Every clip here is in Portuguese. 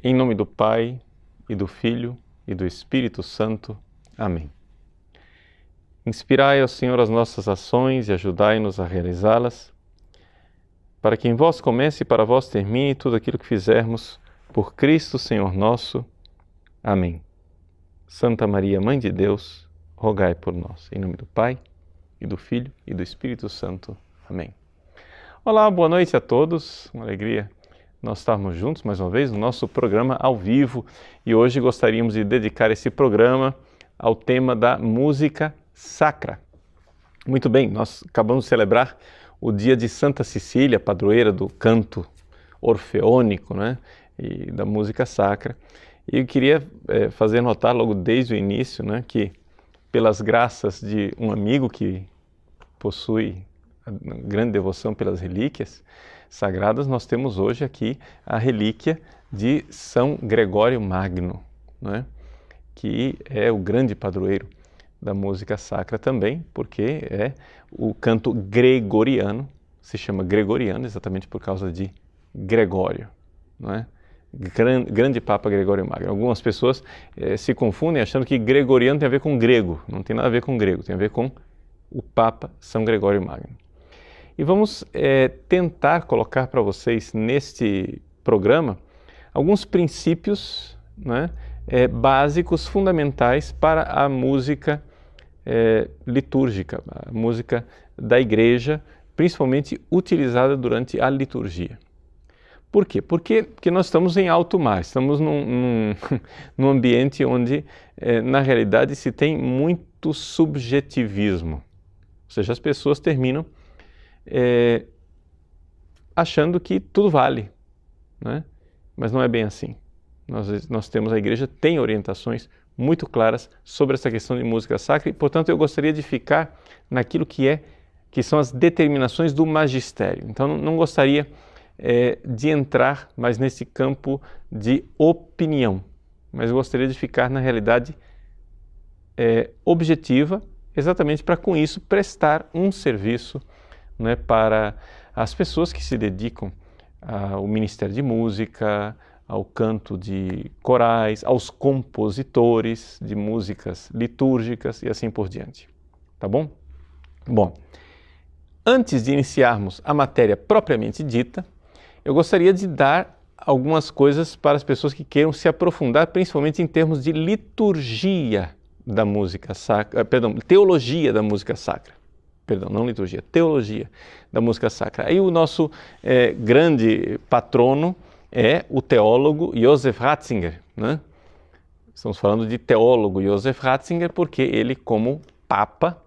Em nome do Pai, e do Filho, e do Espírito Santo. Amém. Inspirai, ó Senhor, as nossas ações e ajudai-nos a realizá-las, para que em vós comece e para vós termine tudo aquilo que fizermos, por Cristo Senhor nosso. Amém. Santa Maria, Mãe de Deus, rogai por nós. Em nome do Pai, e do Filho, e do Espírito Santo. Amém. Olá, boa noite a todos. Uma alegria nós estarmos juntos mais uma vez no nosso programa ao vivo. E hoje gostaríamos de dedicar esse programa ao tema da música sacra. Muito bem, nós acabamos de celebrar o dia de Santa Cecília, padroeira do canto orfeônico, né, e da música sacra. E eu queria fazer notar logo desde o início, né, que pelas graças de um amigo que possui grande devoção pelas relíquias sagradas, nós temos hoje aqui a relíquia de São Gregório Magno, né, que é o grande padroeiro da música sacra também, porque é o canto gregoriano, se chama gregoriano exatamente por causa de Gregório, não é? Grande Papa Gregório Magno. Algumas pessoas se confundem achando que gregoriano tem a ver com grego. Não tem nada a ver com grego, tem a ver com o Papa São Gregório Magno. E vamos tentar colocar para vocês neste programa alguns princípios, né, básicos, fundamentais para a música litúrgica, a música da igreja, principalmente utilizada durante a liturgia. Por quê? Porque nós estamos em alto mar, estamos num ambiente onde, na realidade, se tem muito subjetivismo. Ou seja, as pessoas terminam achando que tudo vale, né? Mas não é bem assim. Nós temos, a igreja tem orientações muito claras sobre essa questão de música sacra e, portanto, eu gostaria de ficar naquilo que são as determinações do magistério. Então, não gostaria de entrar mais nesse campo de opinião, mas gostaria de ficar na realidade objetiva, exatamente para com isso prestar um serviço, né, para as pessoas que se dedicam ao ministério de música, ao canto de corais, aos compositores de músicas litúrgicas e assim por diante. Tá bom? Bom, antes de iniciarmos a matéria propriamente dita, eu gostaria de dar algumas coisas para as pessoas que queiram se aprofundar, principalmente em termos de liturgia da música sacra, teologia da música sacra. Não liturgia, teologia da música sacra. Aí o nosso grande patrono é o teólogo Joseph Ratzinger, né? Estamos falando de teólogo Joseph Ratzinger porque ele, como Papa,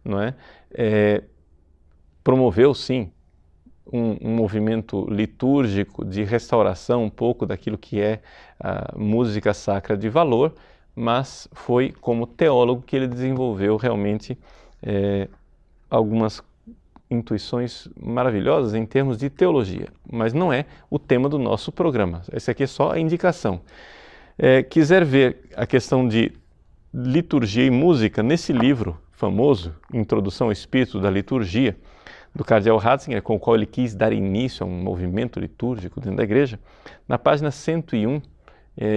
não é, promoveu, sim, um movimento litúrgico de restauração um pouco daquilo que é a música sacra de valor, mas foi como teólogo que ele desenvolveu realmente algumas intuições maravilhosas em termos de teologia, mas não é o tema do nosso programa. Esse aqui é só a indicação. Quiser ver a questão de liturgia e música nesse livro famoso, Introdução ao Espírito da Liturgia, do cardeal Ratzinger, com o qual ele quis dar início a um movimento litúrgico dentro da igreja, na página 101,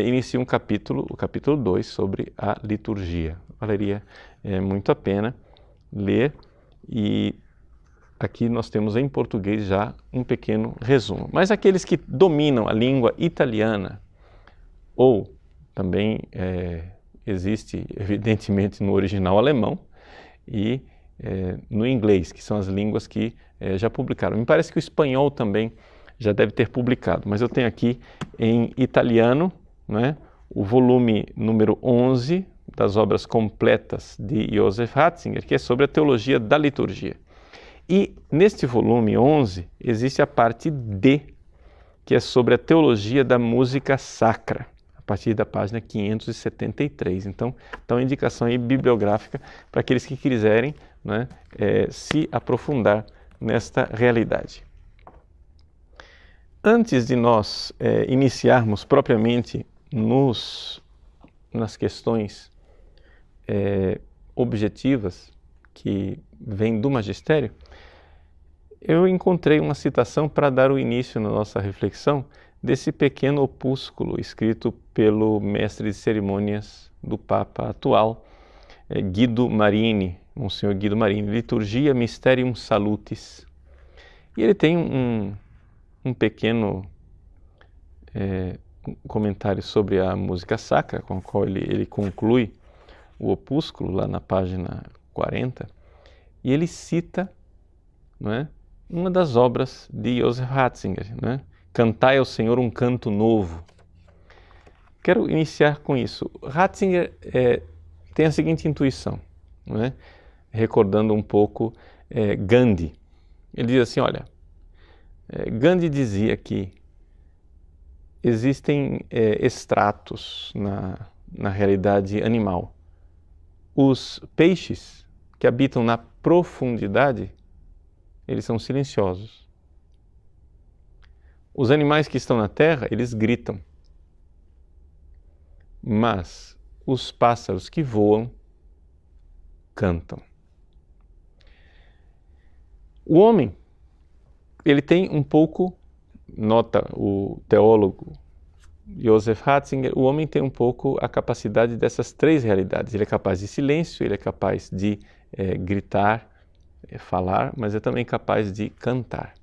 inicia o capítulo 2 sobre a liturgia. Valeria muito a pena ler, e aqui nós temos em português já um pequeno resumo. Mas aqueles que dominam a língua italiana, ou também existe evidentemente no original alemão e no inglês, que são as línguas que já publicaram. Me parece que o espanhol também já deve ter publicado, mas eu tenho aqui em italiano, né, o volume número 11 das obras completas de Joseph Ratzinger, que é sobre a teologia da liturgia. E neste volume 11 existe a parte D, que é sobre a teologia da música sacra, a partir da página 573. Então indicação aí bibliográfica para aqueles que quiserem, né, se aprofundar nesta realidade. Antes de nós iniciarmos propriamente nas questões objetivas que vêm do magistério, eu encontrei uma citação para dar o início na nossa reflexão desse pequeno opúsculo escrito pelo mestre de cerimônias do Papa atual, Guido Marini, Monsenhor Guido Marini, Liturgia Mysterium Salutis. E ele tem um pequeno comentário sobre a música sacra, com o qual ele conclui o opúsculo lá na página 40, e ele cita, não é, uma das obras de Joseph Ratzinger, não é? Cantai ao Senhor um canto novo. Quero iniciar com isso. Ratzinger tem a seguinte intuição, não é? Recordando um pouco Gandhi. Ele diz assim, olha, Gandhi dizia que existem estratos na realidade animal. Os peixes que habitam na profundidade, eles são silenciosos. Os animais que estão na terra, eles gritam. Mas os pássaros que voam, cantam. O homem, ele tem um pouco, nota o teólogo Joseph Ratzinger, o homem tem um pouco a capacidade dessas três realidades. Ele é capaz de silêncio, ele é capaz de gritar, falar, mas é também capaz de cantar.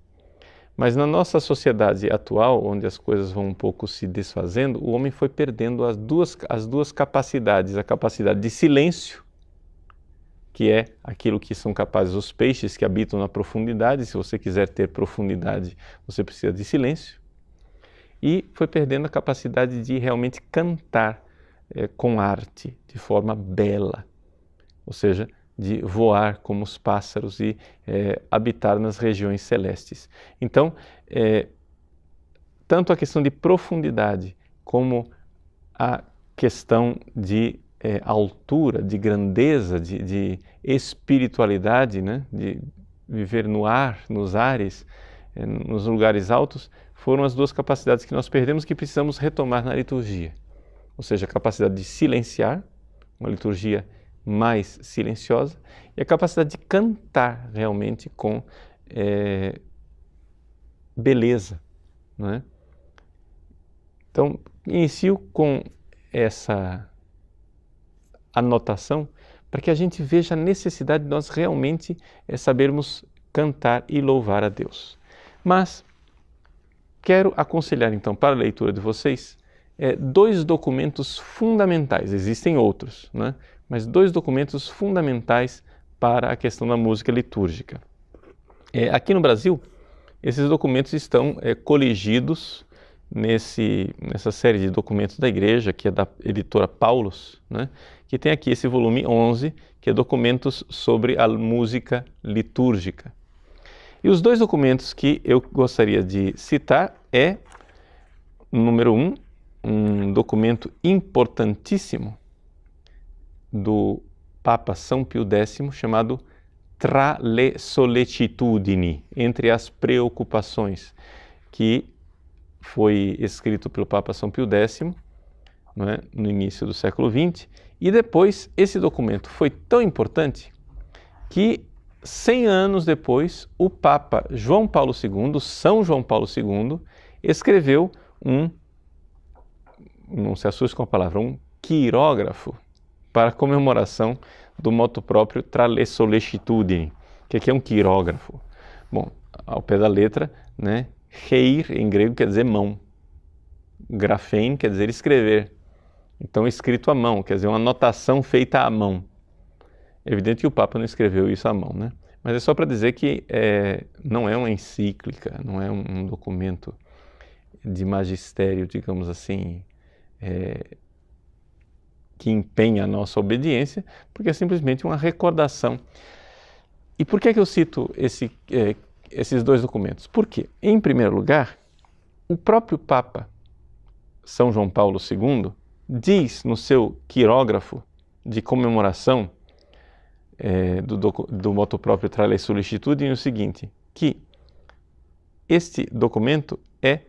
Mas na nossa sociedade atual, onde as coisas vão um pouco se desfazendo, o homem foi perdendo as duas capacidades, a capacidade de silêncio, que é aquilo que são capazes os peixes que habitam na profundidade. Se você quiser ter profundidade, você precisa de silêncio. E foi perdendo a capacidade de realmente cantar com arte, de forma bela, ou seja, de voar como os pássaros e habitar nas regiões celestes. Então, tanto a questão de profundidade como a questão de altura, de grandeza, de espiritualidade, né? De viver no ar, nos ares, nos lugares altos, foram as duas capacidades que nós perdemos, que precisamos retomar na liturgia. Ou seja, a capacidade de silenciar, uma liturgia mais silenciosa, e a capacidade de cantar realmente com beleza, não é? Então, inicio com essa anotação para que a gente veja a necessidade de nós realmente sabermos cantar e louvar a Deus. Mas quero aconselhar então para a leitura de vocês dois documentos fundamentais, existem outros, né? Mas dois documentos fundamentais para a questão da música litúrgica. Aqui no Brasil, esses documentos estão coligidos nessa série de documentos da Igreja, que é da editora Paulus, né? Que tem aqui esse volume 11, que é documentos sobre a música litúrgica. E os dois documentos que eu gostaria de citar número 1, um documento importantíssimo do Papa São Pio X, chamado Tra le sollecitudini, entre as preocupações, que foi escrito pelo Papa São Pio X, não é, no início do século XX, e depois esse documento foi tão importante que 100 anos depois o Papa João Paulo II, São João Paulo II, escreveu não se assuste com a palavra, um quirógrafo para a comemoração do motu próprio Tra le sollecitudini, que aqui é um quirógrafo. Bom, ao pé da letra, né, reir em grego quer dizer mão, grafein quer dizer escrever, então escrito à mão, quer dizer uma anotação feita à mão. É evidente que o Papa não escreveu isso à mão, né? Mas é só para dizer que não é uma encíclica, não é um documento de magistério, digamos assim, que empenha a nossa obediência, porque é simplesmente uma recordação. E por que eu cito esses dois documentos? Porque, em primeiro lugar, o próprio Papa São João Paulo II diz no seu quirógrafo de comemoração do motu próprio Tra le sollecitudini o seguinte, que este documento é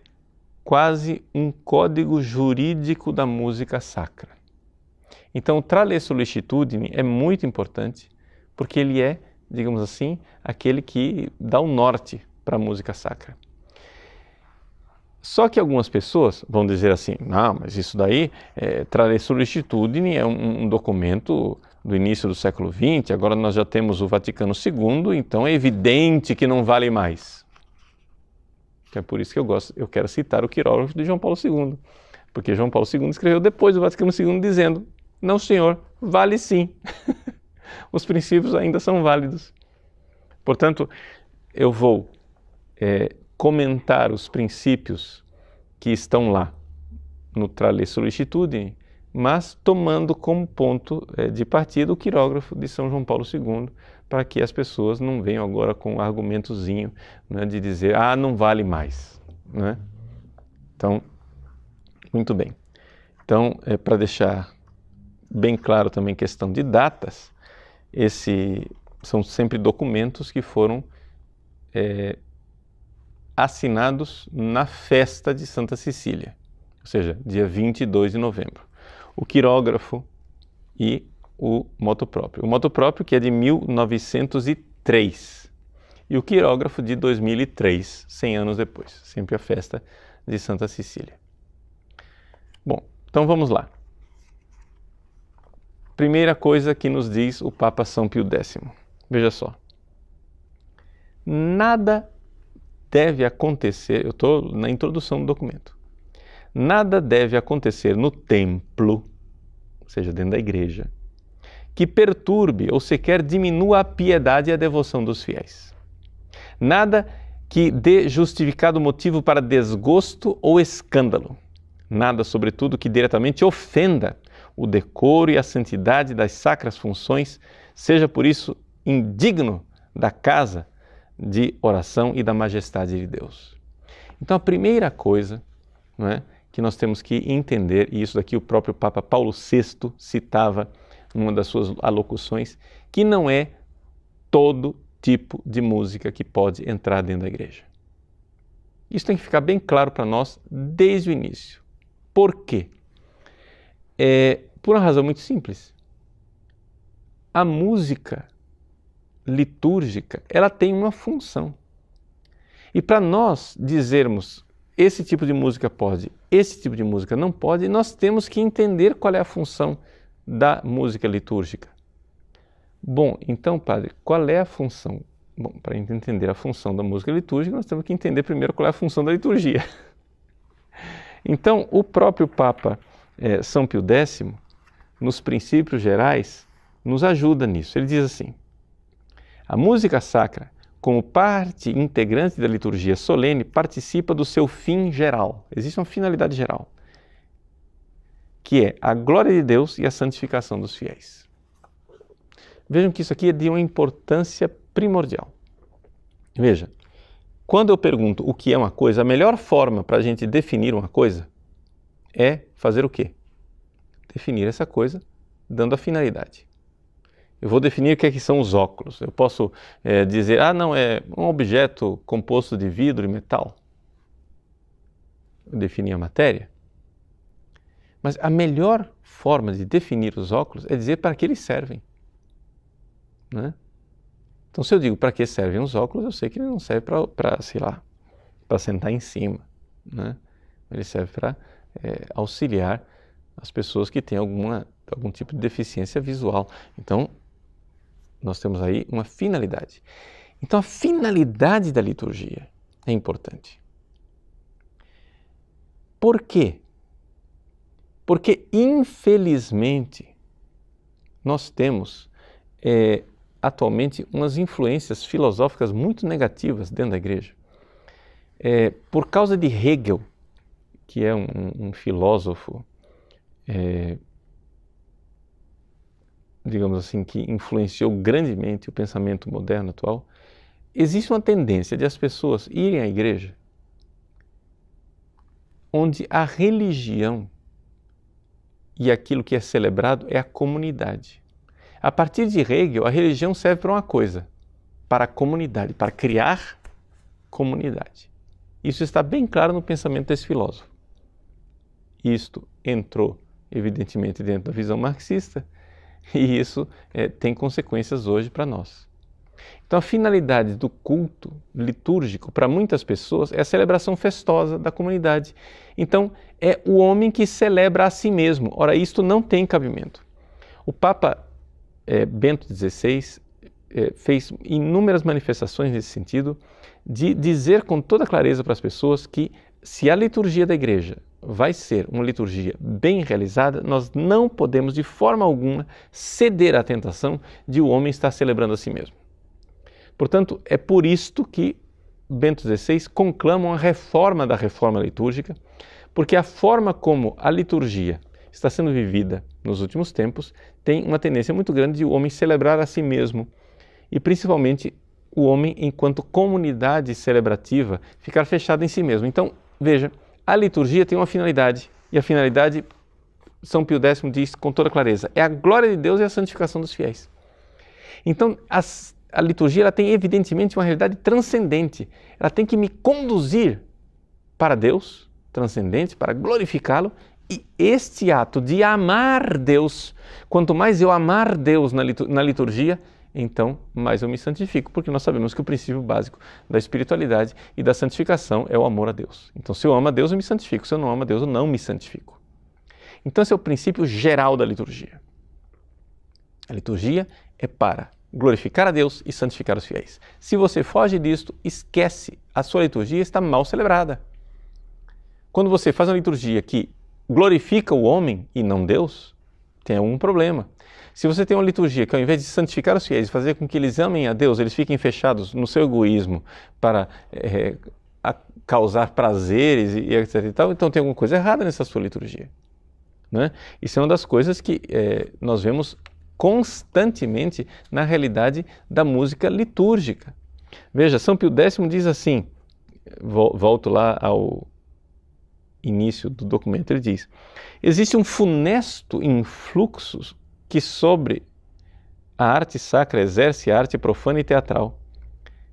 quase um código jurídico da música sacra. Então, o Tra le sollecitudini é muito importante, porque ele é, digamos assim, aquele que dá o norte para a música sacra. Só que algumas pessoas vão dizer assim, não, mas isso daí, Trale Solicitudine é um documento do início do século XX, agora nós já temos o Vaticano II, então é evidente que não vale mais. É por isso que eu quero citar o quirógrafo de João Paulo II, porque João Paulo II escreveu depois do Vaticano II dizendo, não senhor, vale sim, os princípios ainda são válidos. Portanto, eu vou comentar os princípios que estão lá no Trale Solicitudine, mas tomando como ponto de partida o quirógrafo de São João Paulo II, para que as pessoas não venham agora com um argumentozinho, né, de dizer, não vale mais. Né? Então, muito bem. Então, para deixar bem claro também questão de datas, são sempre documentos que foram assinados na festa de Santa Cecília, ou seja, dia 22 de novembro. O quirógrafo e o motu próprio. O motu próprio que é de 1903 e o quirógrafo de 2003, 100 anos depois, sempre a festa de Santa Cecília. Bom, então vamos lá. Primeira coisa que nos diz o Papa São Pio X. Veja só. Nada deve acontecer, eu estou na introdução do documento, nada deve acontecer no templo, ou seja, dentro da igreja, que perturbe ou sequer diminua a piedade e a devoção dos fiéis. Nada que dê justificado motivo para desgosto ou escândalo. Nada, sobretudo, que diretamente ofenda o decoro e a santidade das sacras funções, seja por isso indigno da casa de oração e da majestade de Deus. Então a primeira coisa, não é, que nós temos que entender, e isso daqui o próprio Papa Paulo VI citava numa das suas alocuções, que não é todo tipo de música que pode entrar dentro da igreja. Isso tem que ficar bem claro para nós desde o início. Por quê? Por uma razão muito simples. A música litúrgica, ela tem uma função. E para nós dizermos esse tipo de música pode, esse tipo de música não pode, nós temos que entender qual é a função da música litúrgica. Bom, então, padre, qual é a função? Bom, para entender a função da música litúrgica, nós temos que entender primeiro qual é a função da liturgia. Então, o próprio Papa São Pio X, nos princípios gerais, nos ajuda nisso. Ele diz assim: a música sacra, como parte integrante da liturgia solene, participa do seu fim geral. Existe uma finalidade geral, que é a glória de Deus e a santificação dos fiéis. Vejam que isso aqui é de uma importância primordial. Veja, quando eu pergunto o que é uma coisa, a melhor forma para a gente definir uma coisa é fazer o quê? Definir essa coisa dando a finalidade. Eu vou definir o que é que são os óculos. Eu posso dizer, não, é um objeto composto de vidro e metal. Eu defini a matéria. Mas a melhor forma de definir os óculos é dizer para que eles servem. Né? Então, se eu digo para que servem os óculos, eu sei que ele não serve para, sei lá, para sentar em cima. Né? Ele serve para auxiliar as pessoas que têm algum tipo de deficiência visual. Então, nós temos aí uma finalidade. Então, a finalidade da liturgia é importante. Por quê? Porque, infelizmente, nós temos atualmente umas influências filosóficas muito negativas dentro da igreja. Por causa de Hegel, que é um filósofo, digamos assim, que influenciou grandemente o pensamento moderno atual, existe uma tendência de as pessoas irem à igreja onde a religião e aquilo que é celebrado é a comunidade. A partir de Hegel, a religião serve para uma coisa, para a comunidade, para criar comunidade. Isso está bem claro no pensamento desse filósofo. Isto entrou, evidentemente, dentro da visão marxista, e isso tem consequências hoje para nós. Então a finalidade do culto litúrgico para muitas pessoas é a celebração festosa da comunidade. Então é o homem que celebra a si mesmo. Ora, isto não tem cabimento. O Papa Bento XVI fez inúmeras manifestações nesse sentido, de dizer com toda clareza para as pessoas que se a liturgia da igreja vai ser uma liturgia bem realizada, nós não podemos de forma alguma ceder à tentação de o homem estar celebrando a si mesmo. Portanto, é por isto que Bento XVI conclama uma reforma da reforma litúrgica, porque a forma como a liturgia está sendo vivida nos últimos tempos tem uma tendência muito grande de o homem celebrar a si mesmo e principalmente o homem, enquanto comunidade celebrativa, ficar fechado em si mesmo. Então, veja, a liturgia tem uma finalidade, e a finalidade, São Pio X diz com toda clareza, é a glória de Deus e a santificação dos fiéis. Então, a liturgia ela tem evidentemente uma realidade transcendente, ela tem que me conduzir para Deus, transcendente, para glorificá-lo, e este ato de amar Deus, quanto mais eu amar Deus na liturgia, então mais eu me santifico, porque nós sabemos que o princípio básico da espiritualidade e da santificação é o amor a Deus. Então se eu amo a Deus, eu me santifico, se eu não amo a Deus, eu não me santifico. Então esse é o princípio geral da liturgia. A liturgia é para glorificar a Deus e santificar os fiéis. Se você foge disto, esquece, a sua liturgia está mal celebrada. Quando você faz uma liturgia que glorifica o homem e não Deus, tem algum problema. Se você tem uma liturgia que ao invés de santificar os fiéis e fazer com que eles amem a Deus, eles fiquem fechados no seu egoísmo para causar prazeres e etc. e tal, então tem alguma coisa errada nessa sua liturgia. Né? Isso é uma das coisas que nós vemos constantemente na realidade da música litúrgica. Veja, São Pio X diz assim, volto lá ao início do documento, ele diz: existe um funesto influxo que sobre a arte sacra exerce a arte profana e teatral,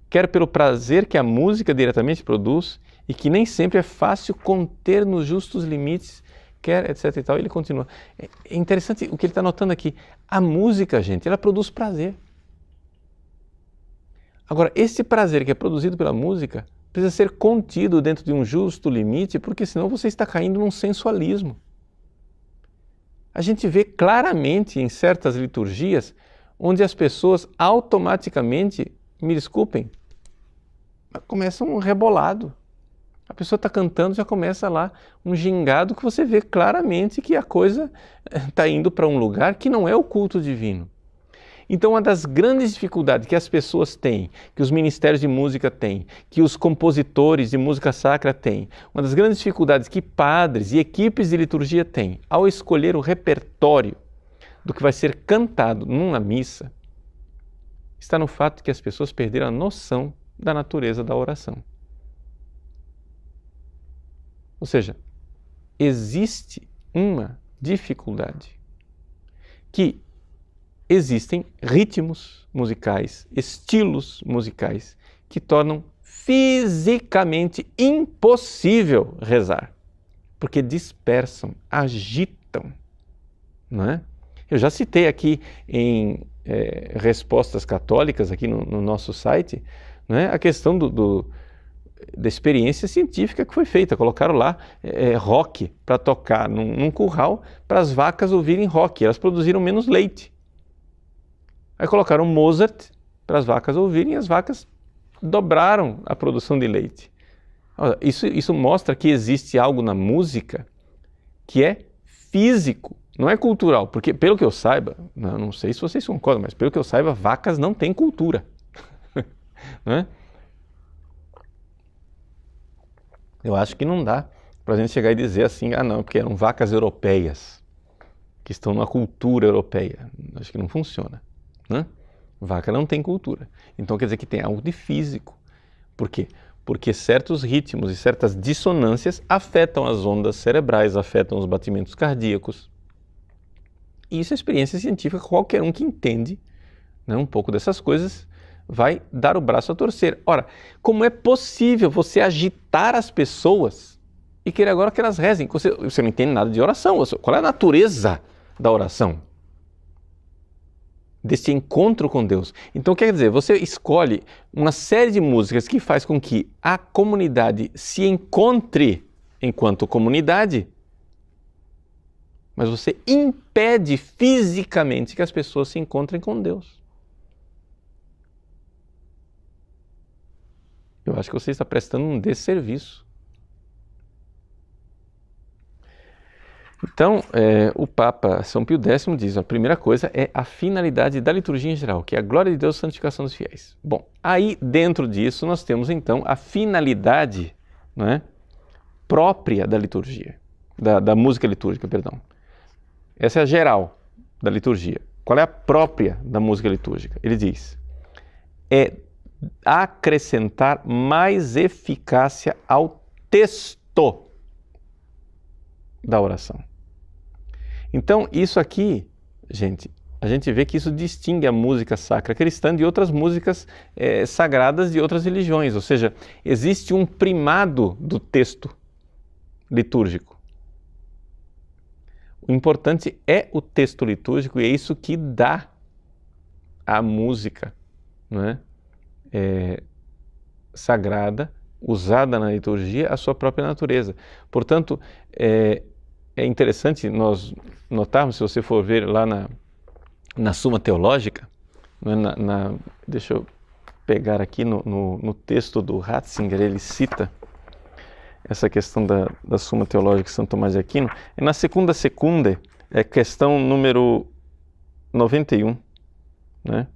quer pelo prazer que a música diretamente produz e que nem sempre é fácil conter nos justos limites, quer etc e tal. Ele continua. É interessante o que ele está notando aqui. A música, gente, ela produz prazer. Agora, esse prazer que é produzido pela música precisa ser contido dentro de um justo limite, porque senão você está caindo num sensualismo. A gente vê claramente em certas liturgias onde as pessoas automaticamente, me desculpem, começam um rebolado. A pessoa está cantando, já começa lá um gingado que você vê claramente que a coisa está indo para um lugar que não é o culto divino. Então, uma das grandes dificuldades que as pessoas têm, que os ministérios de música têm, que os compositores de música sacra têm, uma das grandes dificuldades que padres e equipes de liturgia têm ao escolher o repertório do que vai ser cantado numa missa, está no fato de que as pessoas perderam a noção da natureza da oração. Ou seja, existe uma dificuldade que existem ritmos musicais, estilos musicais que tornam fisicamente impossível rezar, porque dispersam, agitam, não é? Eu já citei aqui em respostas católicas aqui no nosso site, não é? A questão da experiência científica que foi feita. Colocaram lá rock para tocar num curral para as vacas ouvirem rock, elas produziram menos leite. Aí colocaram Mozart para as vacas ouvirem e as vacas dobraram a produção de leite. Isso mostra que existe algo na música que é físico, não é cultural. Porque, pelo que eu saiba, não sei se vocês concordam, mas pelo que eu saiba, vacas não têm cultura. Não é? Eu acho que não dá para a gente chegar e dizer assim, não, porque eram vacas europeias, que estão numa cultura europeia. Acho que não funciona. Né? Vaca não tem cultura. Então quer dizer que tem algo de físico. Por quê? Porque certos ritmos e certas dissonâncias afetam as ondas cerebrais, afetam os batimentos cardíacos. E isso é experiência científica. Qualquer um que entende, né, um pouco dessas coisas vai dar o braço a torcer. Ora, como é possível você agitar as pessoas e querer agora que elas rezem? Você não entende nada de oração. Qual é a natureza da oração? deste encontro com Deus. Então quer dizer, você escolhe uma série de músicas que faz com que a comunidade se encontre enquanto comunidade, mas você impede fisicamente que as pessoas se encontrem com Deus. Eu acho que você está prestando um desserviço. Então, o Papa São Pio X diz, a primeira coisa é a finalidade da liturgia em geral, que é a glória de Deus e a santificação dos fiéis. Bom, aí dentro disso nós temos então a finalidade, né, própria da liturgia, da música litúrgica, perdão. Essa é a geral da liturgia. Qual é a própria da música litúrgica? Ele diz, é acrescentar mais eficácia ao texto da oração. Então, isso aqui, gente, a gente vê que isso distingue a música sacra cristã de outras músicas sagradas de outras religiões, ou seja, existe um primado do texto litúrgico. O importante é o texto litúrgico e é isso que dá à música, não é? Sagrada, usada na liturgia, a sua própria natureza. Portanto, é interessante nós notarmos, se você for ver lá na Suma Teológica, deixa eu pegar aqui no texto do Ratzinger, ele cita essa questão da Suma Teológica de São Tomás de Aquino, é na segunda secunde, é questão número 91, né?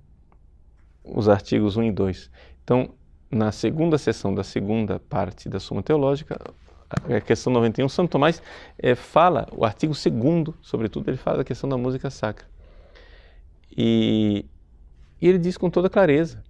Os artigos 1 e 2. Então, na segunda seção da segunda parte da Suma Teológica, a questão 91, São Tomás fala, o artigo 2º, sobretudo, ele fala da questão da música sacra. E ele diz com toda clareza,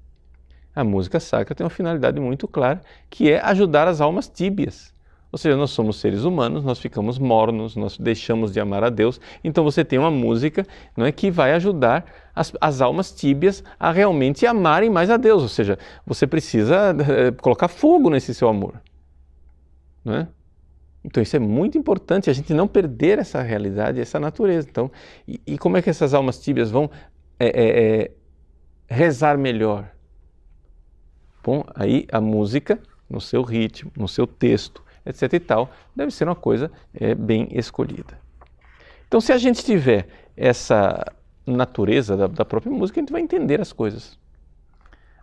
a música sacra tem uma finalidade muito clara, que é ajudar as almas tíbias. Ou seja, nós somos seres humanos, nós ficamos mornos, nós deixamos de amar a Deus, então você tem uma música, não é, que vai ajudar as almas tíbias a realmente amarem mais a Deus. Ou seja, você precisa colocar fogo nesse seu amor. Não é? Então isso é muito importante, a gente não perder essa realidade, essa natureza. Então, e como é que essas almas tíbias vão rezar melhor? Bom, aí a música, no seu ritmo, no seu texto, etc e tal, deve ser uma coisa bem escolhida. Então, se a gente tiver essa natureza da própria música, a gente vai entender as coisas.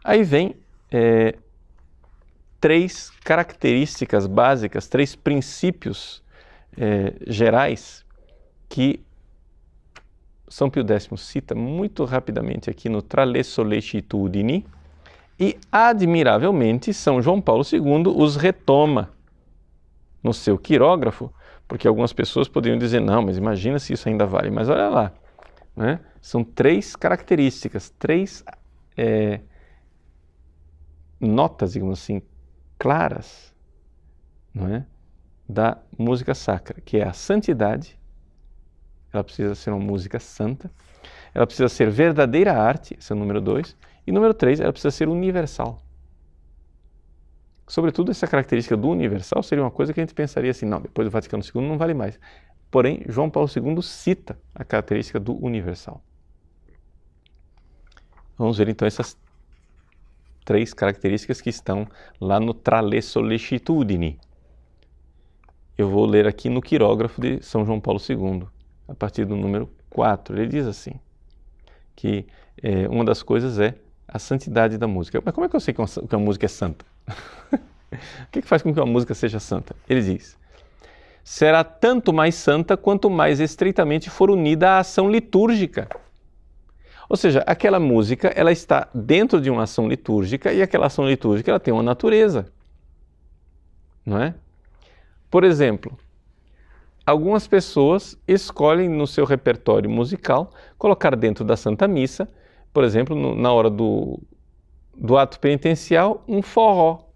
Aí vem 3 características básicas, 3 princípios gerais que São Pio X cita muito rapidamente aqui no Tra le sollecitudini e, admiravelmente, São João Paulo II os retoma no seu quirógrafo, porque algumas pessoas poderiam dizer, não, mas imagina se isso ainda vale. Mas olha lá, né? São 3 características, 3 notas, digamos assim, claras, não é? Da música sacra, que é a santidade, ela precisa ser uma música santa, ela precisa ser verdadeira arte, esse é o número 2, e número 3, ela precisa ser universal. Sobretudo, essa característica do universal seria uma coisa que a gente pensaria assim, não, depois do Vaticano II não vale mais. Porém, João Paulo II cita a característica do universal. Vamos ver então essas 3 características que estão lá no Tra le sollecitudini. Eu vou ler aqui no quirógrafo de São João Paulo II, a partir do número 4. Ele diz assim, que uma das coisas é a santidade da música. Mas como é que eu sei que uma música é santa? O que faz com que uma música seja santa? Ele diz, será tanto mais santa quanto mais estreitamente for unida à ação litúrgica. Ou seja, aquela música ela está dentro de uma ação litúrgica e aquela ação litúrgica ela tem uma natureza, não é? Por exemplo, algumas pessoas escolhem no seu repertório musical colocar dentro da Santa Missa, por exemplo, na hora do ato penitencial, um forró.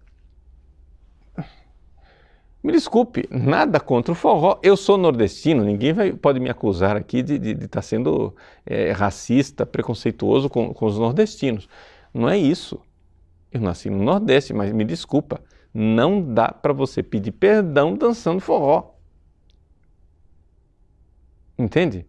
Me desculpe, nada contra o forró. Eu sou nordestino, ninguém pode me acusar aqui de estar sendo racista, preconceituoso com os nordestinos. Não é isso. Eu nasci no Nordeste, mas me desculpa, não dá para você pedir perdão dançando forró. Entende?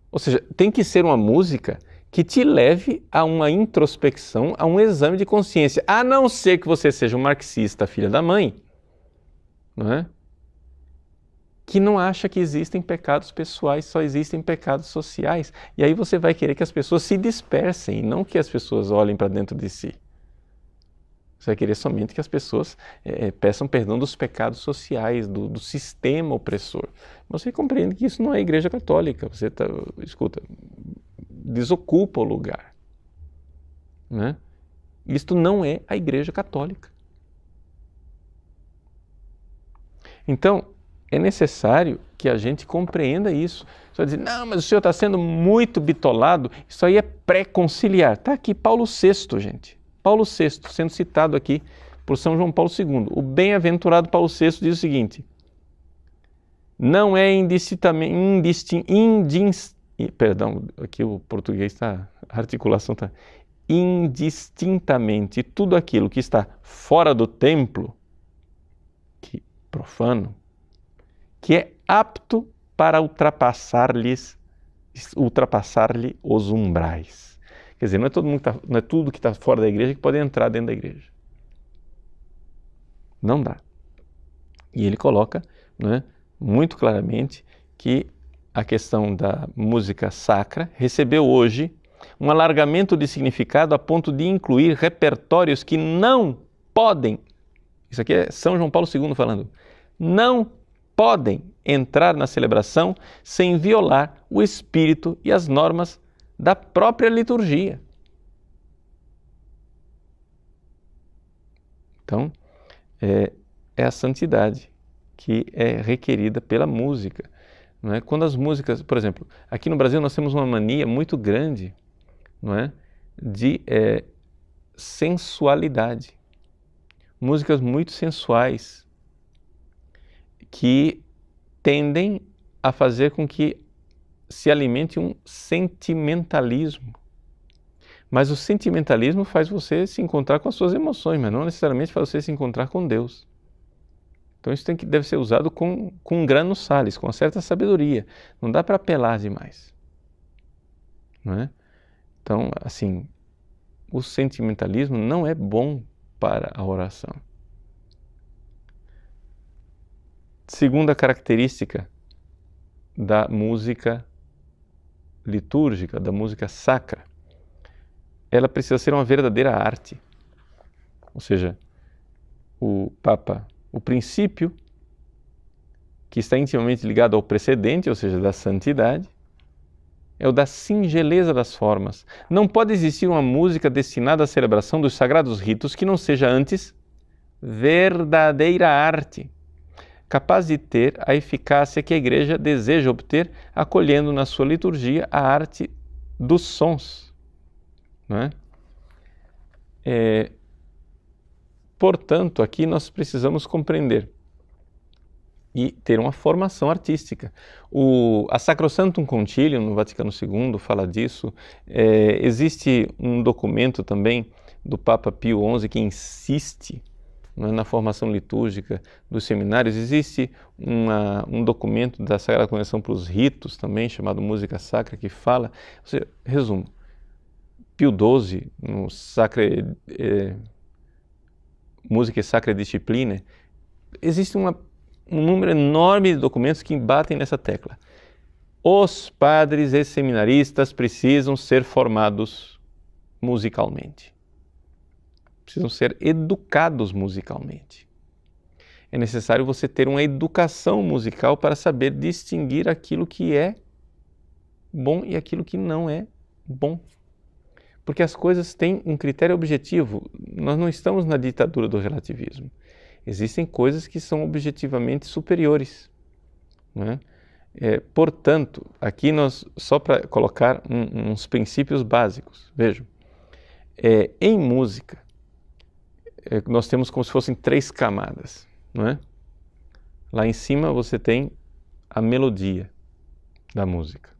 Ou seja, tem que ser uma música que te leve a uma introspecção, a um exame de consciência, a não ser que você seja um marxista, filha da mãe, não é? Que não acha que existem pecados pessoais, só existem pecados sociais. E aí você vai querer que as pessoas se dispersem, e não que as pessoas olhem para dentro de si. Você vai querer somente que as pessoas peçam perdão dos pecados sociais, do sistema opressor. Você compreende que isso não é a Igreja Católica. Você escuta, desocupa o lugar, né? Isto não é a Igreja Católica. Então, é necessário que a gente compreenda isso. Você vai dizer, não, mas o senhor está sendo muito bitolado, isso aí é pré-conciliar. Está aqui Paulo VI, gente. Paulo VI, sendo citado aqui por São João Paulo II. O bem-aventurado Paulo VI diz o seguinte: não é perdão, aqui o português está, a articulação está, indistintamente tudo aquilo que está fora do templo, que profano, que é apto para ultrapassar-lhe os umbrais. Quer dizer, não é tudo que está fora da igreja que pode entrar dentro da igreja. Não dá. E ele coloca, né, muito claramente que a questão da música sacra recebeu hoje um alargamento de significado a ponto de incluir repertórios que não podem, isso aqui é São João Paulo II falando, não podem entrar na celebração sem violar o espírito e as normas da própria liturgia. Então, é a santidade que é requerida pela música. Não é? Quando as músicas, por exemplo, aqui no Brasil nós temos uma mania muito grande, não é, de sensualidade. Músicas muito sensuais que tendem a fazer com que se alimente um sentimentalismo. Mas o sentimentalismo faz você se encontrar com as suas emoções, mas não necessariamente faz você se encontrar com Deus. Então isso deve ser usado com grano salis, com uma certa sabedoria. Não dá para apelar demais. Não é? Então, assim, o sentimentalismo não é bom para a oração. Segunda característica da música litúrgica, da música sacra, ela precisa ser uma verdadeira arte. Ou seja, o princípio que está intimamente ligado ao precedente, ou seja, da santidade, é o da singeleza das formas. Não pode existir uma música destinada à celebração dos sagrados ritos que não seja antes verdadeira arte, capaz de ter a eficácia que a Igreja deseja obter, acolhendo na sua liturgia a arte dos sons. Não é? Portanto, aqui nós precisamos compreender e ter uma formação artística. A Sacrosanctum Concilium, no Vaticano II, fala disso. Existe um documento também do Papa Pio XI que insiste, né, na formação litúrgica dos seminários. Existe um documento da Sagrada Congregação para os Ritos também, chamado Música Sacra, que fala... resumo, Pio XII, no Música Sacra Disciplina, existe um número enorme de documentos que batem nessa tecla. Os padres e seminaristas precisam ser formados musicalmente. Precisam ser educados musicalmente. É necessário você ter uma educação musical para saber distinguir aquilo que é bom e aquilo que não é bom. Porque as coisas têm um critério objetivo. Nós não estamos na ditadura do relativismo. Existem coisas que são objetivamente superiores. Não é? Portanto, aqui nós, só para colocar uns princípios básicos, vejam, em música, nós temos como se fossem 3 camadas, não é? Lá em cima você tem a melodia da música.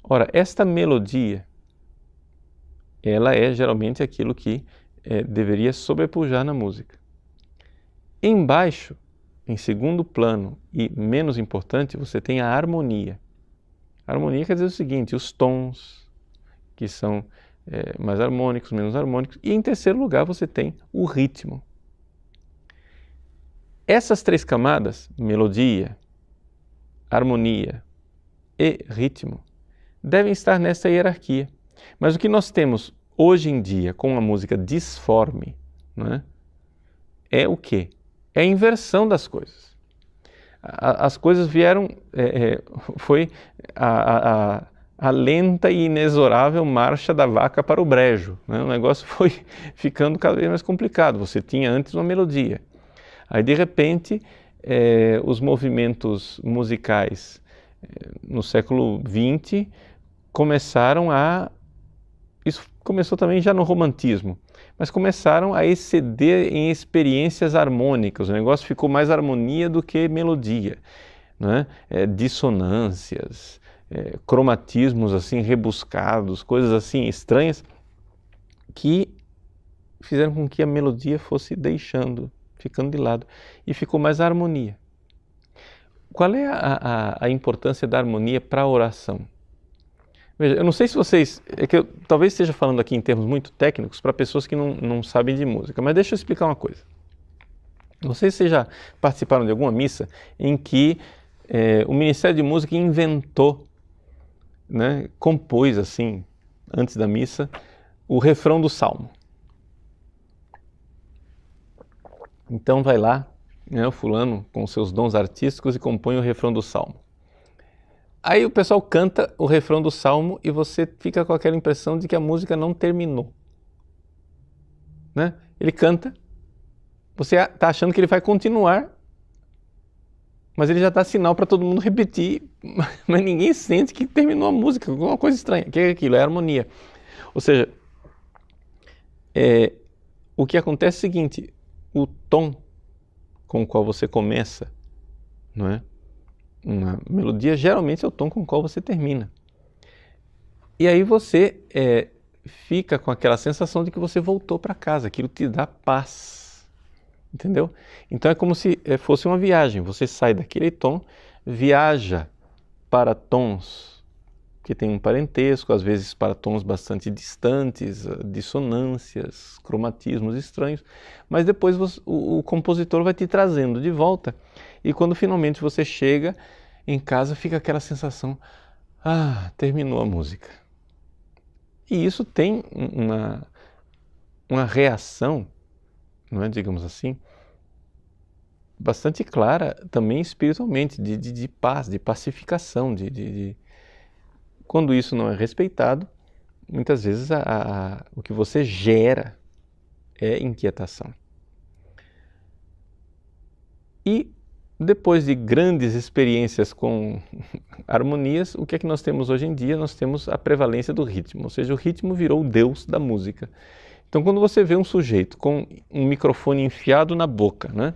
Ora, esta melodia, ela é geralmente aquilo que deveria sobrepujar na música. Embaixo, em segundo plano e menos importante, você tem a harmonia. A harmonia quer dizer o seguinte, os tons, que são mais harmônicos, menos harmônicos. E em terceiro lugar você tem o ritmo. Essas três camadas, melodia, harmonia e ritmo, devem estar nessa hierarquia. Mas o que nós temos hoje em dia com a música disforme, não é o quê? É a inversão das coisas. As coisas vieram, foi a lenta e inexorável marcha da vaca para o brejo, né? O negócio foi ficando cada vez mais complicado. Você tinha antes uma melodia. Aí, de repente, os movimentos musicais no século XX começaram a... Isso começou também já no romantismo, mas começaram a exceder em experiências harmônicas. O negócio ficou mais harmonia do que melodia, né? Dissonâncias, cromatismos assim rebuscados, coisas assim estranhas que fizeram com que a melodia fosse ficando de lado, e ficou mais a harmonia. Qual é a importância da harmonia para a oração? Veja, eu não sei se vocês... que eu talvez esteja falando aqui em termos muito técnicos para pessoas que não sabem de música, mas deixa eu explicar uma coisa. Vocês já participaram de alguma missa em que o Ministério de Música inventou, né, compôs assim, antes da missa, o refrão do Salmo? Então vai lá, né, o fulano com seus dons artísticos e compõe o refrão do Salmo. Aí o pessoal canta o refrão do Salmo e você fica com aquela impressão de que a música não terminou, né? Ele canta, você está achando que ele vai continuar, mas ele já dá sinal para todo mundo repetir, mas ninguém sente que terminou a música, alguma coisa estranha. O que é aquilo? É harmonia. Ou seja, o que acontece é o seguinte: o tom com o qual você começa, não é? Uma melodia geralmente é o tom com o qual você termina. E aí você fica com aquela sensação de que você voltou para casa, aquilo te dá paz, entendeu? Então é como se fosse uma viagem, você sai daquele tom, viaja para tons que têm um parentesco, às vezes para tons bastante distantes, dissonâncias, cromatismos estranhos, mas depois o compositor vai te trazendo de volta, e quando finalmente você chega em casa, fica aquela sensação: terminou a música. E isso tem uma reação, não é, digamos assim, bastante clara também espiritualmente, de paz, de pacificação, Quando isso não é respeitado, muitas vezes o que você gera é inquietação. E depois de grandes experiências com harmonias, o que é que nós temos hoje em dia? Nós temos a prevalência do ritmo, ou seja, o ritmo virou o Deus da música. Então, quando você vê um sujeito com um microfone enfiado na boca, né,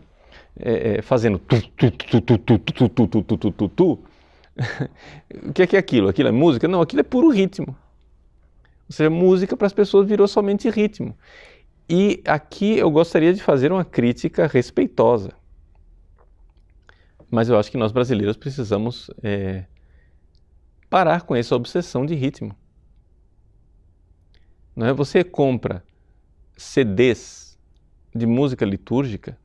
fazendo tu, o que é aquilo? Aquilo é música? Não, aquilo é puro ritmo. Ou seja, música para as pessoas virou somente ritmo. E aqui eu gostaria de fazer uma crítica respeitosa. Mas eu acho que nós brasileiros precisamos parar com essa obsessão de ritmo. Não é? Você compra CDs de música litúrgica,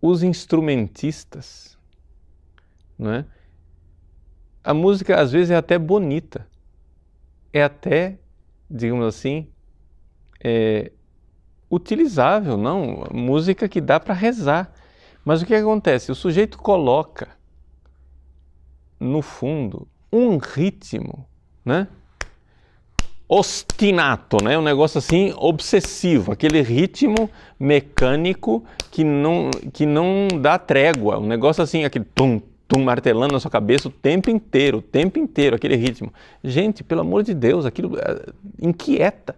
os instrumentistas, não é? A música às vezes é até bonita, é até, digamos assim, utilizável, não? Música que dá para rezar. Mas o que acontece? O sujeito coloca no fundo um ritmo, né? Ostinato, né? Um negócio assim obsessivo, aquele ritmo mecânico que não dá trégua, um negócio assim, aquele tum, tum, martelando na sua cabeça o tempo inteiro, aquele ritmo. Gente, pelo amor de Deus, aquilo inquieta,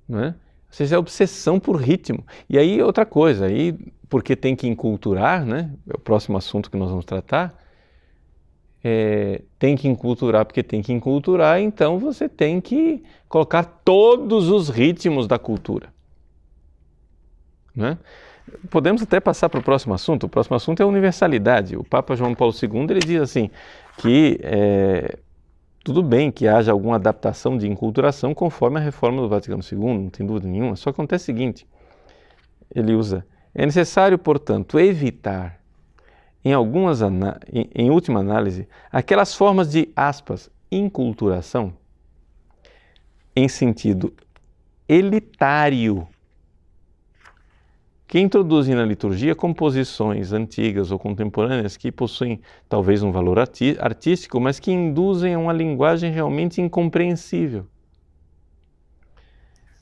não é? Ou seja, é obsessão por ritmo. E aí outra coisa, aí, porque tem que enculturar, né? É o próximo assunto que nós vamos tratar. Tem que enculturar porque tem que enculturar, então você tem que colocar todos os ritmos da cultura, né? Podemos até passar para o próximo assunto. O próximo assunto é a universalidade. O Papa João Paulo II ele diz assim, que Tudo bem que haja alguma adaptação de enculturação conforme a reforma do Vaticano II, não tem dúvida nenhuma, só acontece o seguinte, ele usa, é necessário, portanto, evitar, em última análise, aquelas formas de, aspas, enculturação, em sentido elitário, que introduzem na liturgia composições antigas ou contemporâneas que possuem talvez um valor artístico, mas que induzem a uma linguagem realmente incompreensível.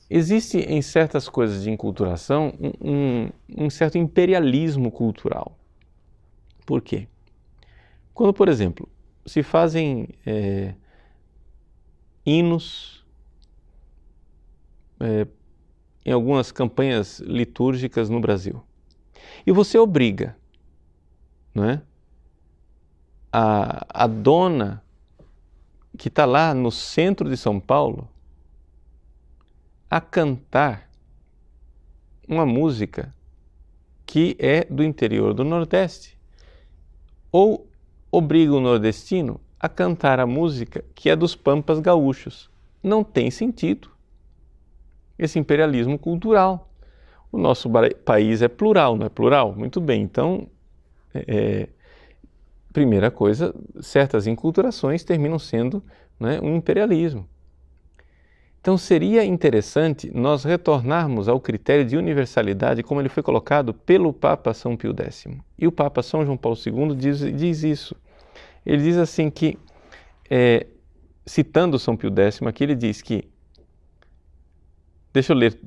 Existe em certas coisas de enculturação um certo imperialismo cultural. Por quê? Quando, por exemplo, se fazem hinos em algumas campanhas litúrgicas no Brasil. E você obriga, não é? A dona que está lá no centro de São Paulo a cantar uma música que é do interior do Nordeste. Ou obriga o nordestino a cantar a música que é dos pampas gaúchos. Não tem sentido esse imperialismo cultural. O nosso país é plural, não é plural? Muito bem, então, primeira coisa, certas enculturações terminam sendo, né, um imperialismo. Então seria interessante nós retornarmos ao critério de universalidade como ele foi colocado pelo Papa São Pio X. E o Papa São João Paulo II diz isso. Ele diz assim que, citando São Pio X, aqui ele diz que,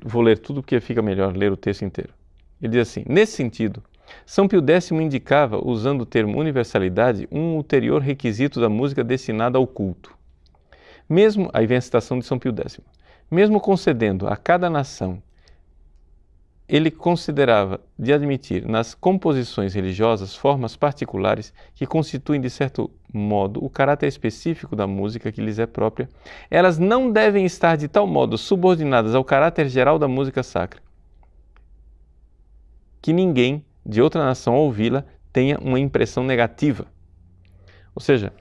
vou ler tudo porque fica melhor ler o texto inteiro. Ele diz assim, nesse sentido, São Pio X indicava, usando o termo universalidade, um ulterior requisito da música destinada ao culto. Mesmo, aí vem a citação de São Pio X, mesmo concedendo a cada nação, ele considerava de admitir nas composições religiosas formas particulares que constituem, de certo modo, o caráter específico da música que lhes é própria, elas não devem estar de tal modo subordinadas ao caráter geral da música sacra, que ninguém de outra nação ao ouvi-la tenha uma impressão negativa. Ou seja,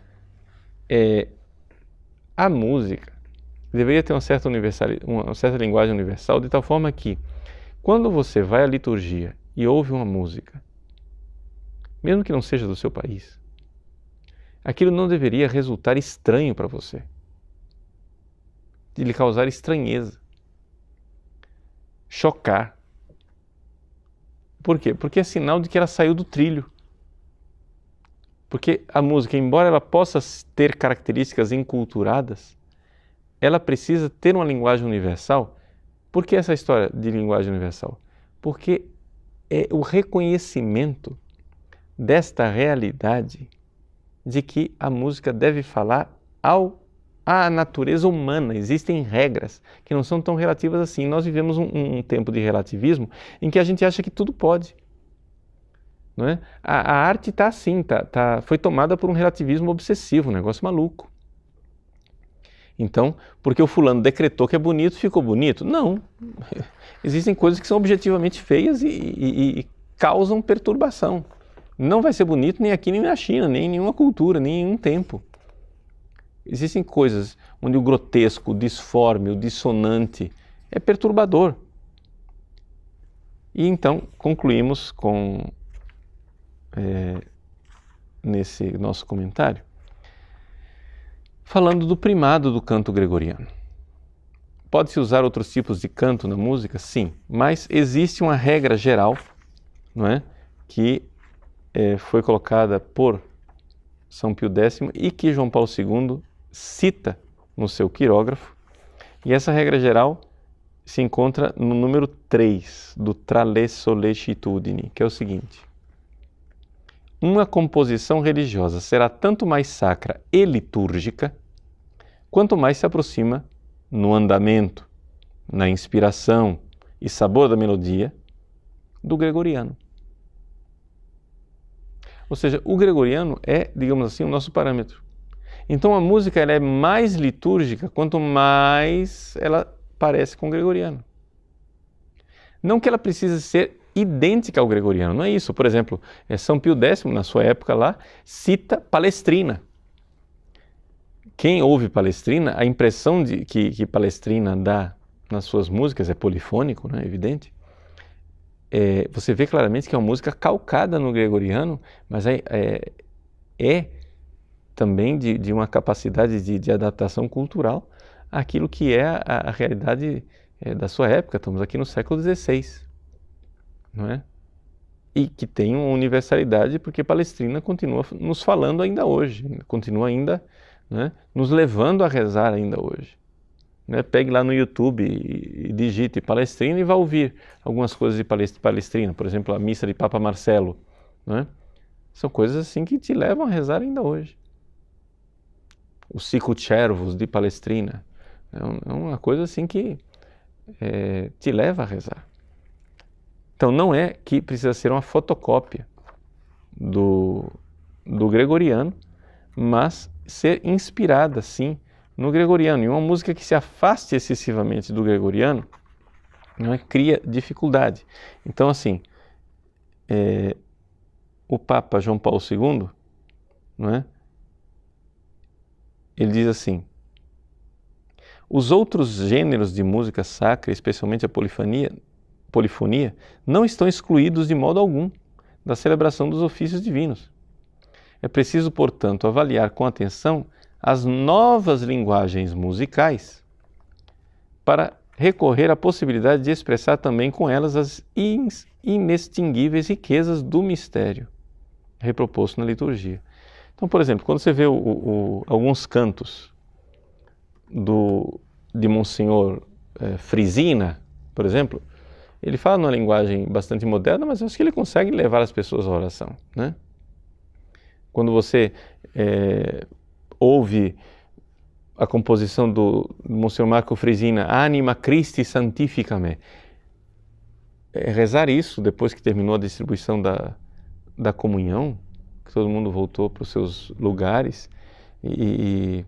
a música deveria ter uma certa linguagem universal, de tal forma que, quando você vai à liturgia e ouve uma música, mesmo que não seja do seu país, aquilo não deveria resultar estranho para você, de lhe causar estranheza, chocar. Por quê? Porque é sinal de que ela saiu do trilho. Porque a música, embora ela possa ter características enculturadas, ela precisa ter uma linguagem universal. Por que essa história de linguagem universal? Porque é o reconhecimento desta realidade de que a música deve falar à natureza humana. Existem regras que não são tão relativas assim. Nós vivemos um tempo de relativismo em que a gente acha que tudo pode. Não é? A arte está assim, foi tomada por um relativismo obsessivo, um negócio maluco. Então, porque o fulano decretou que é bonito, ficou bonito? Não. Existem coisas que são objetivamente feias e causam perturbação. Não vai ser bonito nem aqui, nem na China, nem em nenhuma cultura, nem em nenhum tempo. Existem coisas onde o grotesco, o disforme, o dissonante é perturbador. E então, concluímos nesse nosso comentário, falando do primado do canto gregoriano. Pode-se usar outros tipos de canto na música? Sim, mas existe uma regra geral, não é? Que foi colocada por São Pio X e que João Paulo II cita no seu quirógrafo. E essa regra geral se encontra no número 3 do Trale Sollecitudine, que é o seguinte: uma composição religiosa será tanto mais sacra e litúrgica, quanto mais se aproxima no andamento, na inspiração e sabor da melodia do gregoriano. Ou seja, o gregoriano é, digamos assim, o nosso parâmetro. Então a música ela é mais litúrgica quanto mais ela parece com o gregoriano. Não que ela precise ser idêntica ao gregoriano, não é isso. Por exemplo, São Pio X, na sua época lá, cita Palestrina, quem ouve Palestrina, a impressão de que Palestrina dá nas suas músicas é polifônico, né, evidente. Você vê claramente que é uma música calcada no gregoriano, mas é também de uma capacidade de adaptação cultural àquilo que é a realidade da sua época. Estamos aqui no século XVI, não é? E que tem uma universalidade porque Palestrina continua nos falando ainda hoje, continua ainda, né, nos levando a rezar ainda hoje. Né? Pegue lá no YouTube e digite Palestrina e vá ouvir algumas coisas de Palestrina, por exemplo, a missa de Papa Marcelo. Né? São coisas assim que te levam a rezar ainda hoje. O Sicut Cervus de Palestrina é uma coisa assim que te leva a rezar. Então não é que precisa ser uma fotocópia do gregoriano, mas ser inspirada, sim, no gregoriano. E uma música que se afaste excessivamente do gregoriano, não é, cria dificuldade. Então, assim, o Papa João Paulo II, não é, ele diz assim: os outros gêneros de música sacra, especialmente a polifonia, não estão excluídos de modo algum da celebração dos ofícios divinos. É preciso, portanto, avaliar com atenção as novas linguagens musicais para recorrer à possibilidade de expressar também com elas as inextinguíveis riquezas do mistério reproposto na liturgia. Então, por exemplo, quando você vê alguns cantos de Monsenhor Frisina, por exemplo, ele fala numa linguagem bastante moderna, mas eu acho que ele consegue levar as pessoas à oração, né? Quando você ouve a composição do Monsenhor Marco Frisina, Anima Christi Sanctifica-me, rezar isso depois que terminou a distribuição da comunhão, que todo mundo voltou para os seus lugares e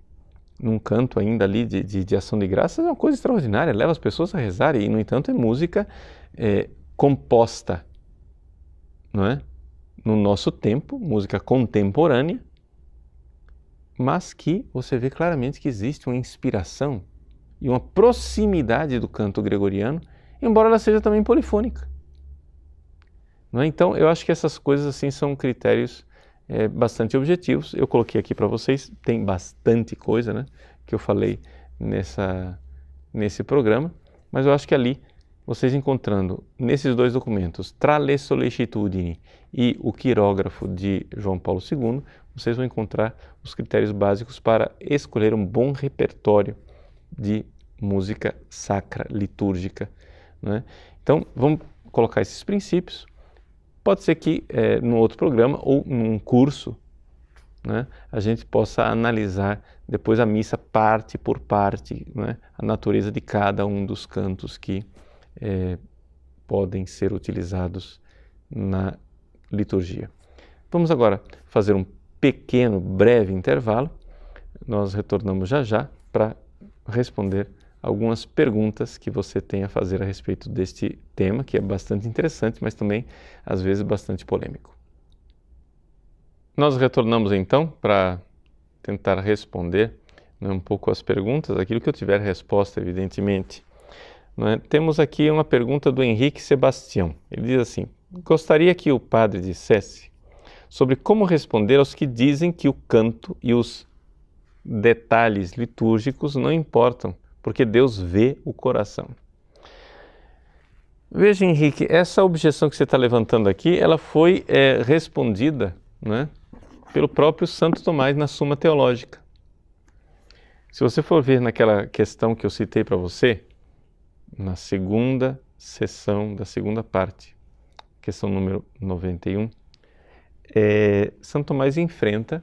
num canto ainda ali de ação de graças, é uma coisa extraordinária, leva as pessoas a rezar e, no entanto, é música composta, não é? No nosso tempo, música contemporânea, mas que você vê claramente que existe uma inspiração e uma proximidade do canto gregoriano, embora ela seja também polifônica. Não é? Então, eu acho que essas coisas assim são critérios bastante objetivos. Eu coloquei aqui para vocês, tem bastante coisa, né, que eu falei nesse programa, mas eu acho que ali, vocês encontrando nesses dois documentos, Tra le Sollecitudini e o Quirógrafo de João Paulo II, vocês vão encontrar os critérios básicos para escolher um bom repertório de música sacra, litúrgica, né? Então, vamos colocar esses princípios. Pode ser que num outro programa ou num curso, né, a gente possa analisar depois a missa parte por parte, né, a natureza de cada um dos cantos que podem ser utilizados na liturgia. Vamos agora fazer um pequeno, breve intervalo. Nós retornamos já para responder algumas perguntas que você tem a fazer a respeito deste tema, que é bastante interessante, mas também, às vezes, bastante polêmico. Nós retornamos, então, para tentar responder, né, um pouco as perguntas, aquilo que eu tiver resposta, evidentemente. Né? Temos aqui uma pergunta do Henrique Sebastião. Ele diz assim: gostaria que o padre dissesse sobre como responder aos que dizem que o canto e os detalhes litúrgicos não importam, porque Deus vê o coração. Veja, Henrique, essa objeção que você está levantando aqui, ela foi respondida, né, pelo próprio Santo Tomás na Suma Teológica. Se você for ver naquela questão que eu citei para você, na segunda sessão da segunda parte, questão número 91, Santo Tomás enfrenta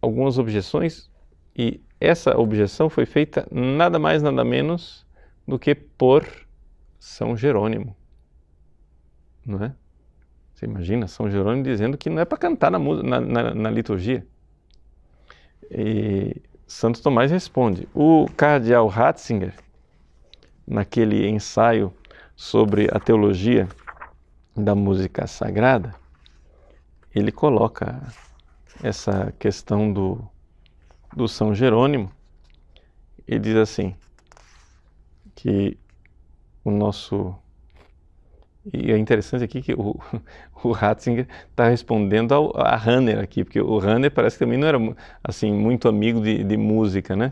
algumas objeções e essa objeção foi feita nada mais, nada menos do que por São Jerônimo, não é? Você imagina São Jerônimo dizendo que não é para cantar na liturgia. E Santo Tomás responde. O cardeal Ratzinger, naquele ensaio sobre a teologia da música sagrada, ele coloca essa questão do São Jerônimo, ele diz assim, que o nosso... E é interessante aqui que o Ratzinger está respondendo a Rahner aqui, porque o Rahner parece que também não era assim, muito amigo de música, né?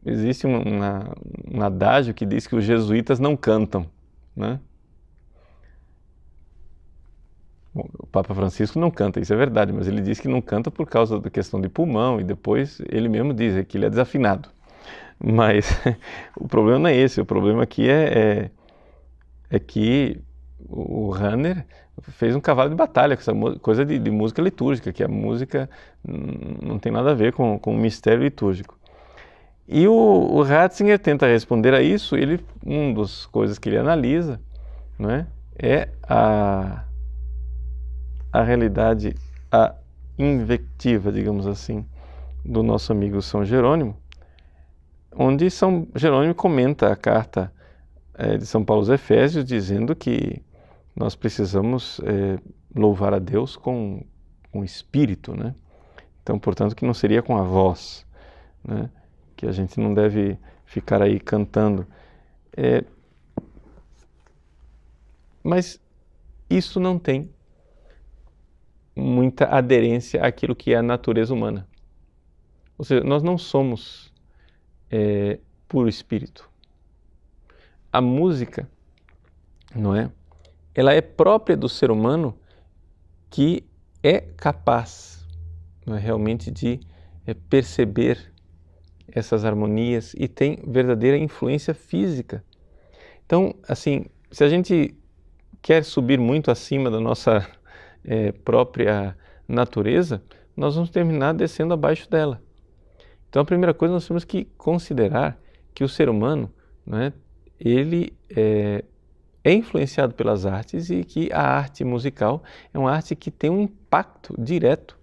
Existe um adágio que diz que os jesuítas não cantam, né? Bom, o Papa Francisco não canta, isso é verdade, mas ele diz que não canta por causa da questão de pulmão, e depois ele mesmo diz que ele é desafinado. Mas o problema não é esse, o problema aqui é que o Rahner fez um cavalo de batalha com essa coisa de música litúrgica, que a música não tem nada a ver com o mistério litúrgico. E o Ratzinger tenta responder a isso, uma das coisas que ele analisa, não é a realidade, a invectiva, digamos assim, do nosso amigo São Jerônimo, onde São Jerônimo comenta a carta de São Paulo aos Efésios, dizendo que nós precisamos louvar a Deus com o espírito, né? Então, portanto, que não seria com a voz, né? Que a gente não deve ficar aí cantando. Mas isso não tem muita aderência àquilo que é a natureza humana. Ou seja, nós não somos puro espírito. A música, não é? Ela é própria do ser humano que é capaz, não é, realmente de perceber essas harmonias e tem verdadeira influência física. Então, assim, se a gente quer subir muito acima da nossa própria natureza, nós vamos terminar descendo abaixo dela. Então, a primeira coisa, nós temos que considerar que o ser humano, né, ele é influenciado pelas artes e que a arte musical é uma arte que tem um impacto direto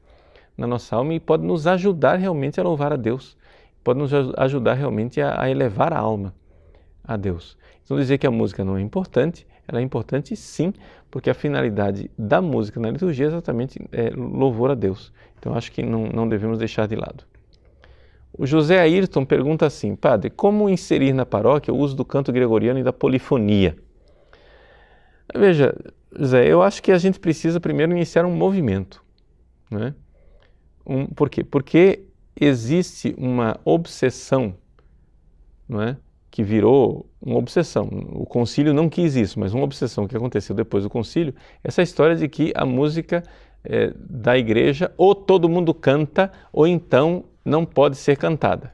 na nossa alma e pode nos ajudar realmente a louvar a Deus, pode nos ajudar realmente a elevar a alma a Deus. Então, dizer que a música não é importante, ela é importante sim, porque a finalidade da música na liturgia é exatamente louvor a Deus. Então, acho que não devemos deixar de lado. O José Ayrton pergunta assim: padre, como inserir na paróquia o uso do canto gregoriano e da polifonia? Veja, José, eu acho que a gente precisa primeiro iniciar um movimento, né? Por quê? Porque existe uma obsessão, não é? Que virou uma obsessão. O concílio não quis isso, mas uma obsessão que aconteceu depois do concílio, essa história de que a música da igreja ou todo mundo canta ou então não pode ser cantada,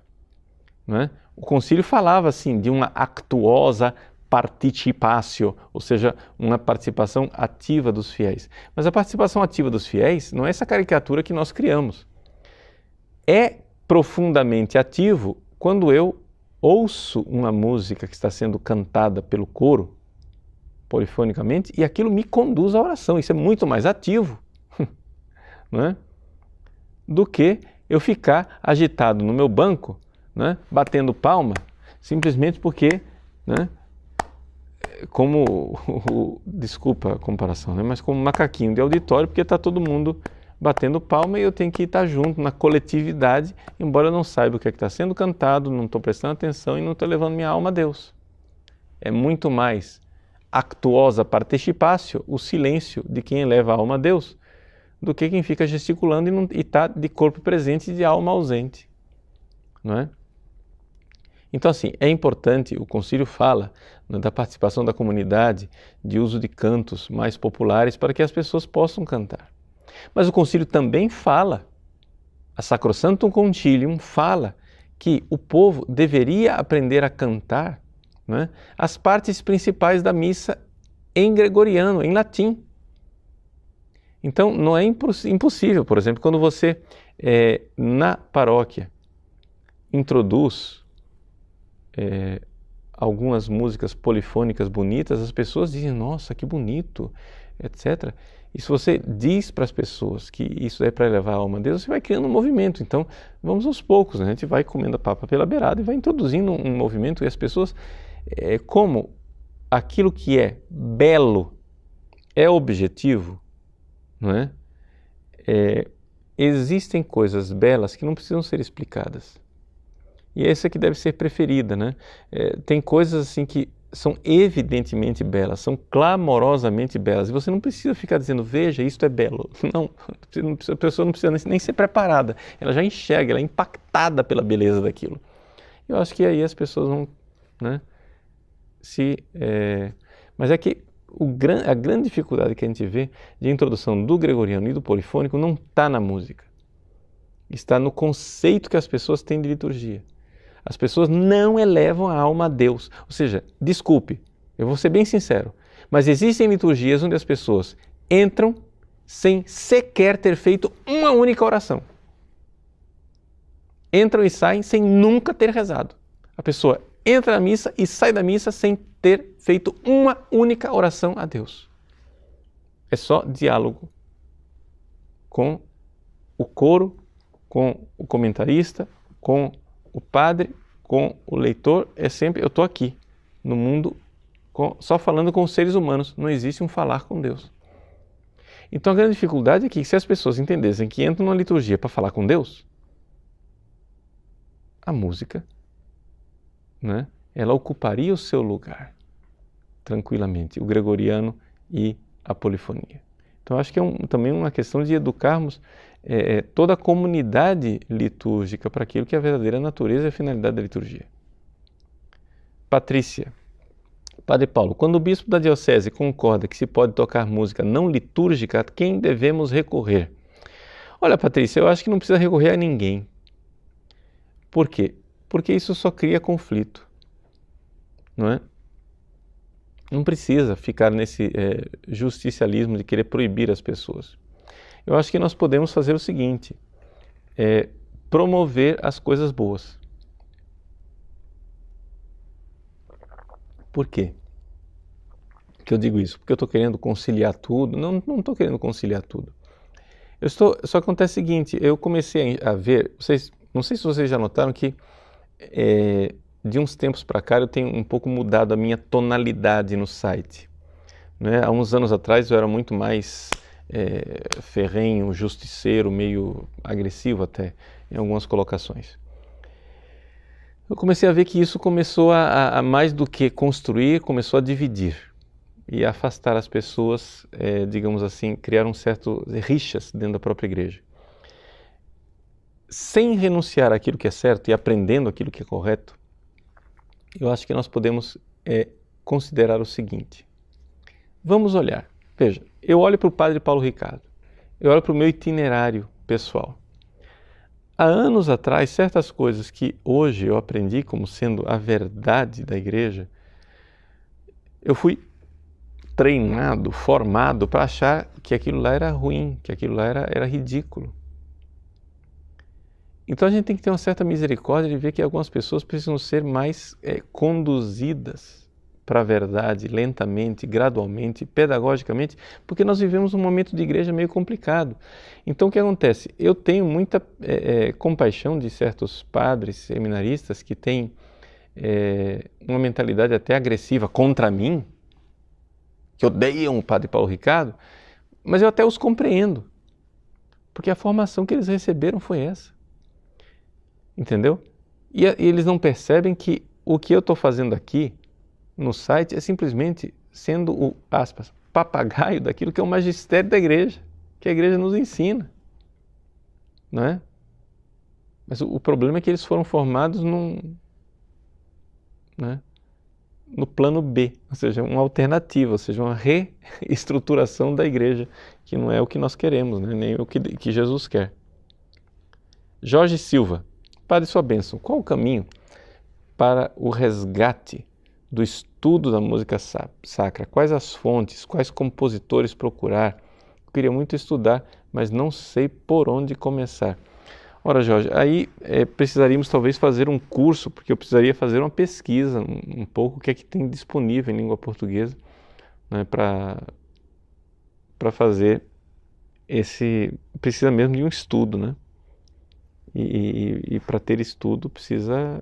não é? O concílio falava assim de uma actuosa participatio, ou seja, uma participação ativa dos fiéis. Mas a participação ativa dos fiéis não é essa caricatura que nós criamos. É profundamente ativo quando eu ouço uma música que está sendo cantada pelo coro, polifonicamente, e aquilo me conduz à oração. Isso é muito mais ativo, não é? Do que eu ficar agitado no meu banco, né, batendo palma, simplesmente porque, né, desculpa a comparação, né, mas como um macaquinho de auditório, porque está todo mundo batendo palma e eu tenho que estar junto na coletividade, embora eu não saiba o que está sendo cantado, não estou prestando atenção e não estou levando minha alma a Deus. É muito mais actuosa participatio, o silêncio de quem eleva a alma a Deus, do que quem fica gesticulando e está de corpo presente e de alma ausente, não é? Então, assim, é importante, o concílio fala, né, da participação da comunidade, de uso de cantos mais populares para que as pessoas possam cantar. Mas o concílio também fala, a Sacrosanctum Concilium fala que o povo deveria aprender a cantar, né, as partes principais da missa em gregoriano, em latim. Então, não é impossível, por exemplo, quando você, na paróquia, introduz algumas músicas polifônicas bonitas, as pessoas dizem, nossa, que bonito, etc. E se você diz para as pessoas que isso é para elevar a alma a Deus, você vai criando um movimento. Então, vamos aos poucos, né? A gente vai comendo a papa pela beirada e vai introduzindo um movimento, e as pessoas, como aquilo que é belo é objetivo, não é? existem coisas belas que não precisam ser explicadas. E essa que deve ser preferida, né? Tem coisas assim que são evidentemente belas, são clamorosamente belas. E você não precisa ficar dizendo, veja, isto é belo. Não, a pessoa não precisa nem ser preparada. Ela já enxerga, ela é impactada pela beleza daquilo. Eu acho que aí as pessoas vão, né, Mas é que a grande dificuldade que a gente vê de introdução do gregoriano e do polifônico não está na música. Está no conceito que as pessoas têm de liturgia. As pessoas não elevam a alma a Deus. Ou seja, desculpe, eu vou ser bem sincero, mas existem liturgias onde as pessoas entram sem sequer ter feito uma única oração. Entram e saem sem nunca ter rezado. A pessoa entra na missa e sai da missa sem ter feito uma única oração a Deus. É só diálogo com o coro, com o comentarista, com o padre, com o leitor. É sempre, eu estou aqui no mundo só falando com os seres humanos, não existe um falar com Deus. Então a grande dificuldade é que se as pessoas entendessem que entram numa liturgia para falar com Deus, a música, né, ela ocuparia o seu lugar tranquilamente, o gregoriano e a polifonia. Então acho que é também uma questão de educarmos toda a comunidade litúrgica para aquilo que é a verdadeira natureza e a finalidade da liturgia. Patrícia. Padre Paulo, quando o bispo da diocese concorda que se pode tocar música não litúrgica, a quem devemos recorrer? Olha, Patrícia, eu acho que não precisa recorrer a ninguém. Por quê? Porque isso só cria conflito, não é? Não precisa ficar nesse justicialismo de querer proibir as pessoas. Eu acho que nós podemos fazer o seguinte, promover as coisas boas. Por quê que eu digo isso? Porque eu estou querendo conciliar tudo? Não estou querendo conciliar tudo. Só acontece o seguinte, eu comecei a ver, não sei se vocês já notaram que de uns tempos para cá eu tenho um pouco mudado a minha tonalidade no site. Né? Há uns anos atrás eu era muito mais ferrenho, justiceiro, meio agressivo até em algumas colocações. Eu comecei a ver que isso começou a mais do que construir, começou a dividir e afastar as pessoas, digamos assim, criar um certo rixas dentro da própria igreja. Sem renunciar àquilo que é certo e aprendendo aquilo que é correto, eu acho que nós podemos considerar o seguinte. Vamos olhar. Veja, eu olho para o Padre Paulo Ricardo, eu olho para o meu itinerário pessoal. Há anos atrás, certas coisas que hoje eu aprendi como sendo a verdade da igreja, eu fui treinado, formado para achar que aquilo lá era ruim, que aquilo lá era ridículo. Então a gente tem que ter uma certa misericórdia de ver que algumas pessoas precisam ser mais conduzidas para a verdade, lentamente, gradualmente, pedagogicamente, porque nós vivemos um momento de igreja meio complicado. Então o que acontece? Eu tenho muita compaixão de certos padres, seminaristas que têm uma mentalidade até agressiva contra mim, que odeiam o Padre Paulo Ricardo, mas eu até os compreendo, porque a formação que eles receberam foi essa. Entendeu? E eles não percebem que o que eu estou fazendo aqui no site é simplesmente sendo o, aspas, papagaio daquilo que é o magistério da igreja, que a igreja nos ensina, não é? Mas o problema é que eles foram formados no plano B, ou seja, uma alternativa, ou seja, uma reestruturação da igreja, que não é o que nós queremos, né? Nem o que Jesus quer. Jorge Silva. Padre, sua bênção, qual o caminho para o resgate do estudo da música sacra? Quais as fontes, quais compositores procurar? Eu queria muito estudar, mas não sei por onde começar. Ora, Jorge, aí precisaríamos talvez fazer um curso, porque eu precisaria fazer uma pesquisa um pouco o que é que tem disponível em língua portuguesa, né, para fazer precisa mesmo de um estudo, né? E para ter estudo precisa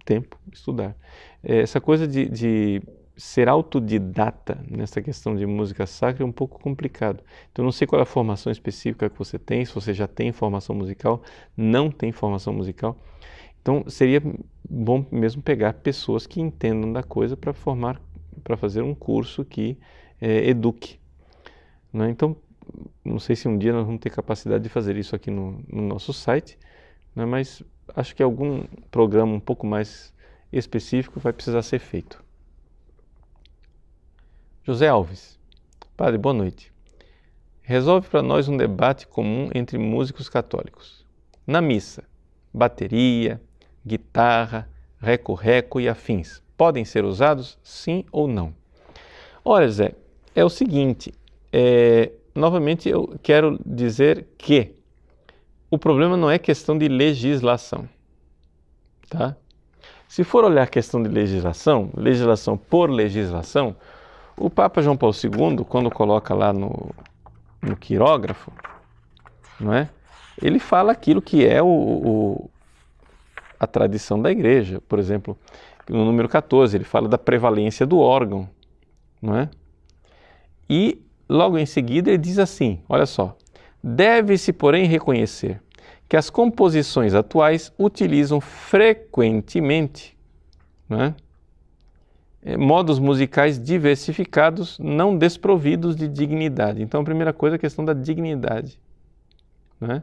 tempo, estudar. Essa coisa de ser autodidata nessa questão de música sacra é um pouco complicado. Então, não sei qual é a formação específica que você tem, se você já tem formação musical, não tem formação musical. Então, seria bom mesmo pegar pessoas que entendam da coisa para fazer um curso que eduque. Né? Então, não sei se um dia nós vamos ter capacidade de fazer isso aqui no nosso site, né? Mas acho que algum programa um pouco mais específico vai precisar ser feito. José Alves. Padre, boa noite. Resolve para nós um debate comum entre músicos católicos. Na missa, bateria, guitarra, reco-reco e afins podem ser usados, sim ou não? Olha, Zé, é o seguinte, novamente eu quero dizer que o problema não é questão de legislação, tá? Se for olhar a questão de legislação por legislação, o Papa João Paulo II, quando coloca lá no quirógrafo, não é? Ele fala aquilo que é a tradição da Igreja. Por exemplo, no número 14, ele fala da prevalência do órgão, não é? E logo em seguida ele diz assim, olha só, deve-se, porém, reconhecer que as composições atuais utilizam frequentemente, não é? Modos musicais diversificados, não desprovidos de dignidade. Então, a primeira coisa é a questão da dignidade, né?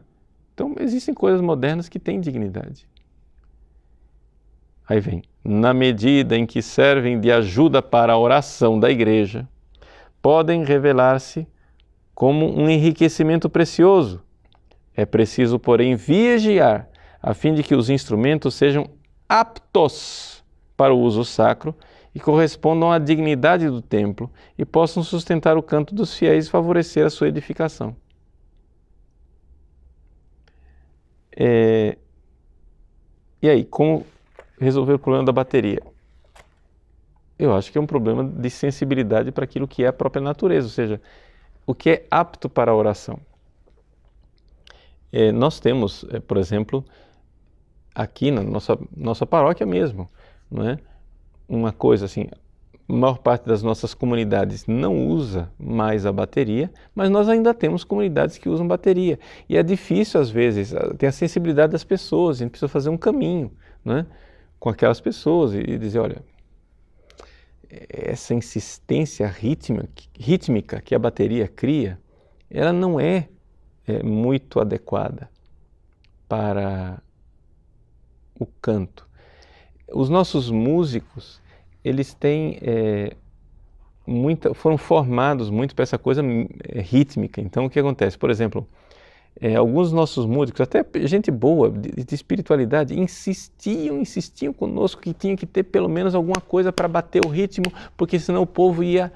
Então, existem coisas modernas que têm dignidade. Aí vem, na medida em que servem de ajuda para a oração da Igreja, podem revelar-se como um enriquecimento precioso. É preciso, porém, vigiar, a fim de que os instrumentos sejam aptos para o uso sacro e correspondam à dignidade do templo e possam sustentar o canto dos fiéis e favorecer a sua edificação. E aí, como resolver o problema da bateria? Eu acho que é um problema de sensibilidade para aquilo que é a própria natureza, ou seja, o que é apto para a oração. Nós temos, por exemplo, aqui na nossa paróquia mesmo, não é? Uma coisa assim, a maior parte das nossas comunidades não usa mais a bateria, mas nós ainda temos comunidades que usam bateria. E é difícil, às vezes, ter a sensibilidade das pessoas, a gente precisa fazer um caminho, né, com aquelas pessoas e dizer, olha, essa insistência rítmica que a bateria cria, ela não é muito adequada para o canto. Os nossos músicos, eles têm foram formados muito para essa coisa rítmica. Então, o que acontece? Por exemplo, alguns dos nossos músicos, até gente boa, de espiritualidade, insistiam conosco que tinha que ter pelo menos alguma coisa para bater o ritmo, porque senão o povo ia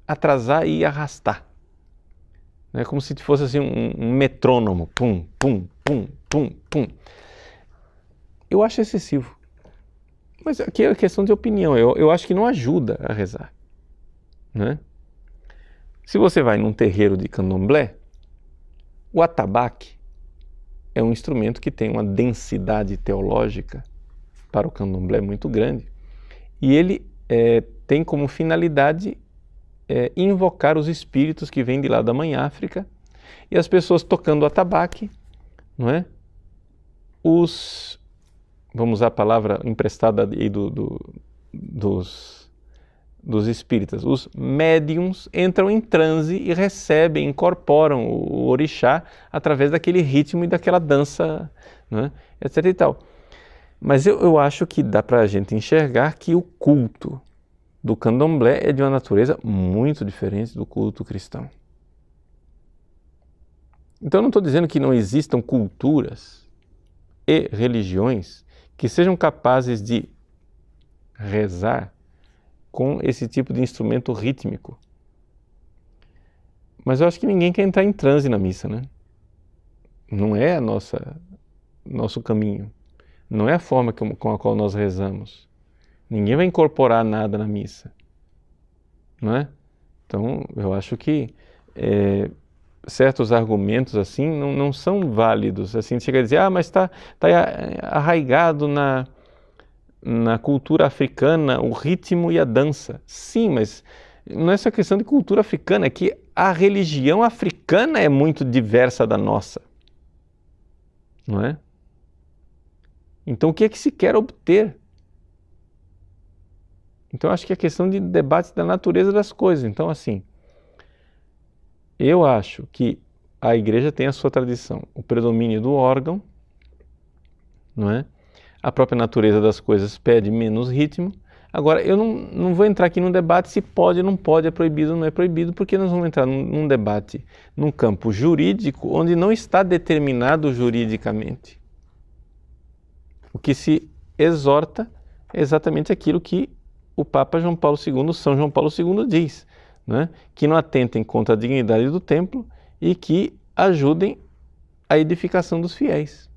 atrasar e ia arrastar. É como se fosse assim um metrônomo, pum, pum, pum, pum, pum. Eu acho excessivo. Mas aqui é questão de opinião. Eu acho que não ajuda a rezar, né? Se você vai num terreiro de candomblé, o atabaque é um instrumento que tem uma densidade teológica para o candomblé muito grande. E ele tem como finalidade invocar os espíritos que vêm de lá da Mãe África, e as pessoas tocando o atabaque, não é? Vamos usar a palavra emprestada aí dos espíritas, os médiums entram em transe e recebem, incorporam o orixá através daquele ritmo e daquela dança, não é? Etc. e tal. Mas eu acho que dá para a gente enxergar que o culto do candomblé é de uma natureza muito diferente do culto cristão. Então eu não estou dizendo que não existam culturas e religiões que sejam capazes de rezar com esse tipo de instrumento rítmico. Mas eu acho que ninguém quer entrar em transe na missa, né? Não é nosso caminho. Não é a forma com a qual nós rezamos. Ninguém vai incorporar nada na missa, não é? Então, eu acho que certos argumentos assim não são válidos. Assim, chega a dizer, mas está arraigado na cultura africana o ritmo e a dança. Sim, mas não é só questão de cultura africana, é que a religião africana é muito diversa da nossa, não é? Então, o que é que se quer obter? Então, acho que é questão de debate da natureza das coisas. Então, assim, eu acho que a igreja tem a sua tradição, o predomínio do órgão, não é? A própria natureza das coisas pede menos ritmo. Agora, eu não vou entrar aqui num debate se pode ou não pode, é proibido ou não é proibido, porque nós vamos entrar num debate, num campo jurídico, onde não está determinado juridicamente. O que se exorta é exatamente aquilo que o Papa João Paulo II, São João Paulo II diz, né? Que não atentem contra a dignidade do templo e que ajudem a edificação dos fiéis.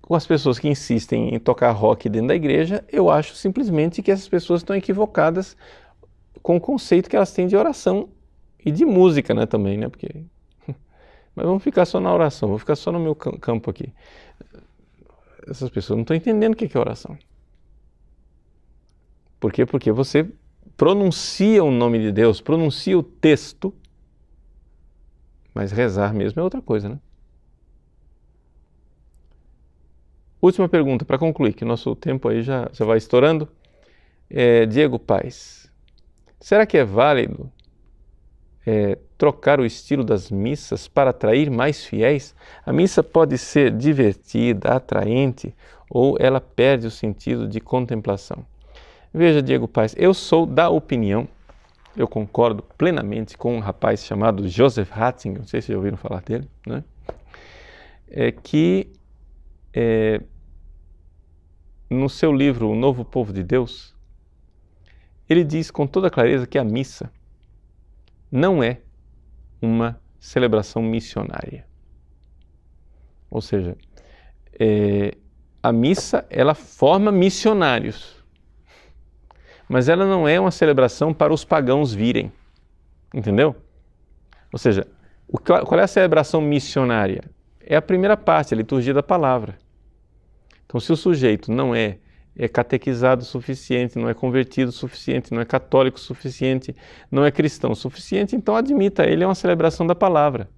Com as pessoas que insistem em tocar rock dentro da igreja, eu acho simplesmente que essas pessoas estão equivocadas com o conceito que elas têm de oração e de música, né, também, né, porque... Mas vamos ficar só na oração, vou ficar só no meu campo aqui. Essas pessoas não estão entendendo o que é oração. Por quê? Porque você pronuncia o nome de Deus, pronuncia o texto, mas rezar mesmo é outra coisa, né? Última pergunta para concluir, que o nosso tempo aí já vai estourando. Diego Paes, será que é válido trocar o estilo das missas para atrair mais fiéis? A missa pode ser divertida, atraente, ou ela perde o sentido de contemplação? Veja, Diego Paes, eu sou da opinião, eu concordo plenamente com um rapaz chamado Joseph Ratzinger, não sei se já ouviram falar dele, né? Que no seu livro O Novo Povo de Deus, ele diz com toda clareza que a missa não é uma celebração missionária. Ou seja, a missa, ela forma missionários, mas ela não é uma celebração para os pagãos virem, entendeu? Ou seja, qual é a celebração missionária? É a primeira parte, a liturgia da palavra. Então, se o sujeito não é catequizado o suficiente, não é convertido o suficiente, não é católico o suficiente, não é cristão o suficiente, então admita, ele é uma celebração da palavra.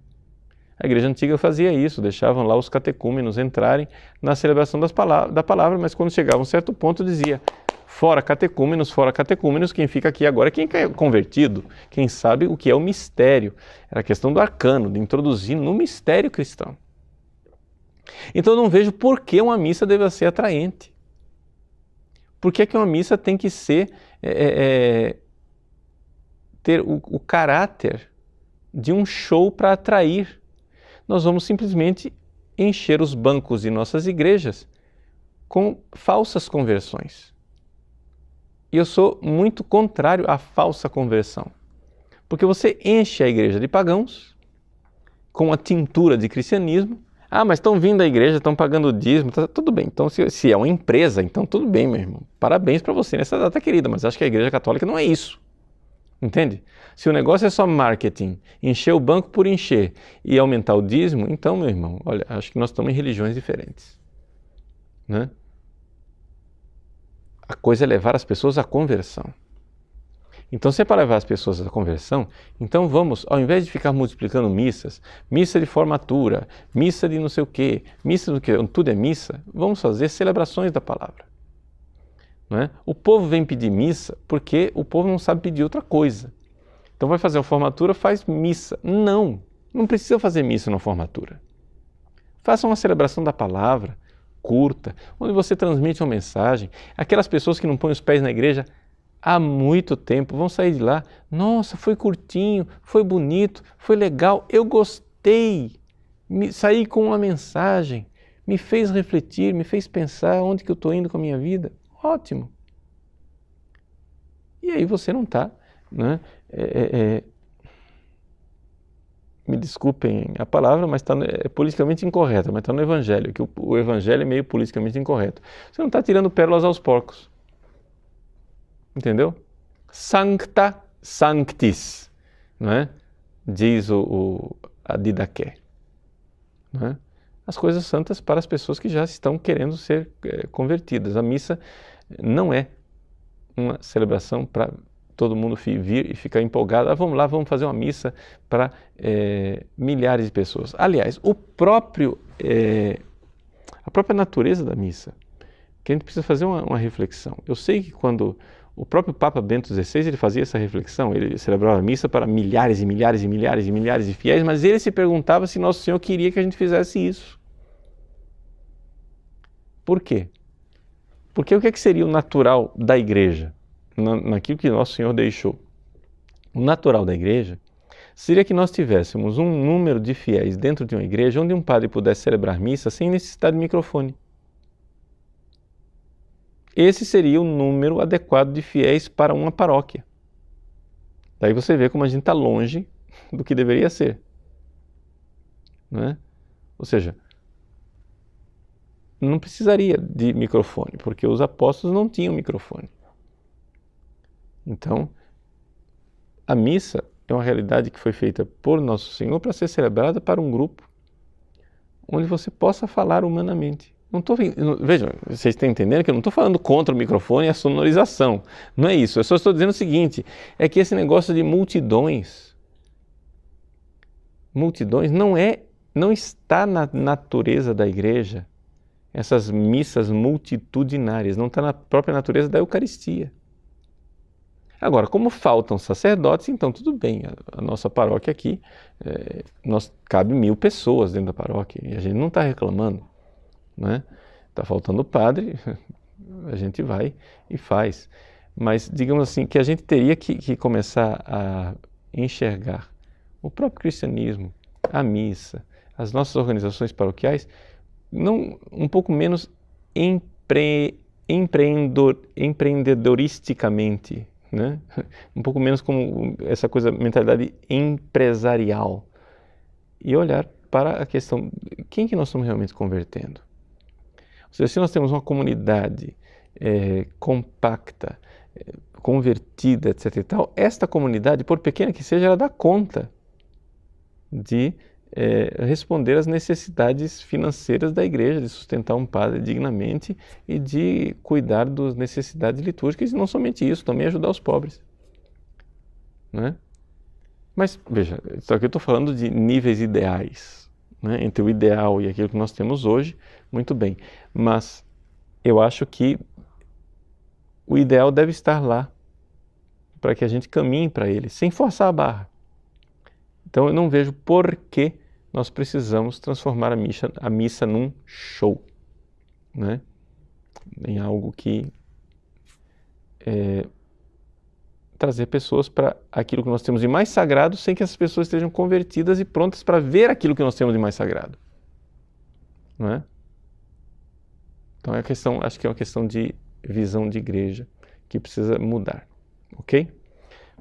A igreja antiga fazia isso, deixavam lá os catecúmenos entrarem na celebração da palavra, mas quando chegava a um certo ponto dizia, fora catecúmenos, quem fica aqui agora é quem é convertido, quem sabe o que é o mistério. Era a questão do arcano, de introduzir no mistério cristão. Então eu não vejo por que uma missa deve ser atraente. Por que uma missa tem que ser, ter o caráter de um show para atrair? Nós vamos simplesmente encher os bancos de nossas igrejas com falsas conversões. E eu sou muito contrário à falsa conversão. Porque você enche a igreja de pagãos com a tintura de cristianismo. Ah, mas estão vindo à igreja, estão pagando o dízimo, tá, tudo bem. Então, se é uma empresa, então tudo bem, meu irmão. Parabéns para você nessa data querida, mas acho que a igreja católica não é isso. Entende? Se o negócio é só marketing, encher o banco por encher e aumentar o dízimo, então, meu irmão, olha, acho que nós estamos em religiões diferentes, né? A coisa é levar as pessoas à conversão. Então, se é para levar as pessoas à conversão, então vamos, ao invés de ficar multiplicando missas, missa de formatura, missa de não sei o quê, missa do que, tudo é missa, vamos fazer celebrações da palavra. Não é? O povo vem pedir missa porque o povo não sabe pedir outra coisa. Então vai fazer uma formatura, faz missa. Não precisa fazer missa na formatura. Faça uma celebração da palavra, curta, onde você transmite uma mensagem. Aquelas pessoas que não põem os pés na igreja há muito tempo vão sair de lá. Nossa, foi curtinho, foi bonito, foi legal, eu gostei. Saí com uma mensagem, me fez refletir, me fez pensar onde que eu estou indo com a minha vida. Ótimo. E aí você não está, né? Me desculpem a palavra, mas é politicamente incorreta, mas está no Evangelho, que o Evangelho é meio politicamente incorreto. Você não está tirando pérolas aos porcos. Entendeu? Sancta sanctis, não é? Diz a Didaqué. Não é? as coisas santas para as pessoas que já estão querendo ser convertidas. A missa não é uma celebração para todo mundo vir e ficar empolgado. Vamos lá, vamos fazer uma missa para milhares de pessoas. Aliás, a própria natureza da missa, que a gente precisa fazer uma reflexão. Eu sei que quando o próprio Papa Bento XVI ele fazia essa reflexão, ele celebrava a missa para milhares e milhares e milhares e milhares de fiéis, mas ele se perguntava se Nosso Senhor queria que a gente fizesse isso. Por quê? Porque o que seria o natural da igreja? Naquilo que Nosso Senhor deixou. O natural da igreja seria que nós tivéssemos um número de fiéis dentro de uma igreja onde um padre pudesse celebrar missa sem necessidade de microfone. Esse seria o número adequado de fiéis para uma paróquia. Daí você vê como a gente está longe do que deveria ser. Não é? Ou seja, não precisaria de microfone, porque os apóstolos não tinham microfone. Então, a missa é uma realidade que foi feita por Nosso Senhor para ser celebrada para um grupo onde você possa falar humanamente. Vejam, vocês estão entendendo que eu não estou falando contra o microfone e a sonorização. Não é isso. Eu só estou dizendo o seguinte, é que esse negócio de multidões não está na natureza da igreja, essas missas multitudinárias, não está na própria natureza da Eucaristia. Agora, como faltam sacerdotes, então tudo bem, a nossa paróquia aqui, cabe 1000 pessoas dentro da paróquia e a gente não está reclamando, né? Está faltando padre, a gente vai e faz. Mas, digamos assim, que a gente teria que começar a enxergar o próprio cristianismo, a missa, as nossas organizações paroquiais, um pouco menos empreendedoristicamente, né? Um pouco menos como essa mentalidade empresarial, e olhar para a questão, quem que nós estamos realmente convertendo? Ou seja, se nós temos uma comunidade compacta, convertida, etc. e tal, esta comunidade, por pequena que seja, ela dá conta de responder às necessidades financeiras da igreja, de sustentar um padre dignamente e de cuidar das necessidades litúrgicas, e não somente isso, também ajudar os pobres. Não é? Mas, veja, só que eu estou falando de níveis ideais, né? Entre o ideal e aquilo que nós temos hoje, muito bem. Mas eu acho que o ideal deve estar lá, para que a gente caminhe para ele, sem forçar a barra. Então eu não vejo por que nós precisamos transformar a missa num show, né? Em algo que trazer pessoas para aquilo que nós temos de mais sagrado, sem que essas pessoas estejam convertidas e prontas para ver aquilo que nós temos de mais sagrado, não é? Então acho que é uma questão de visão de igreja que precisa mudar, ok?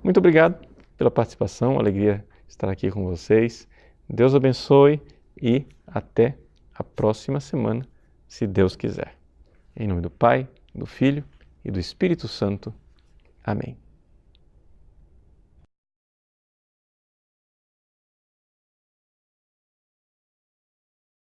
Muito obrigado pela participação, alegria estar aqui com vocês. Deus abençoe e até a próxima semana, se Deus quiser. Em nome do Pai, do Filho e do Espírito Santo. Amém.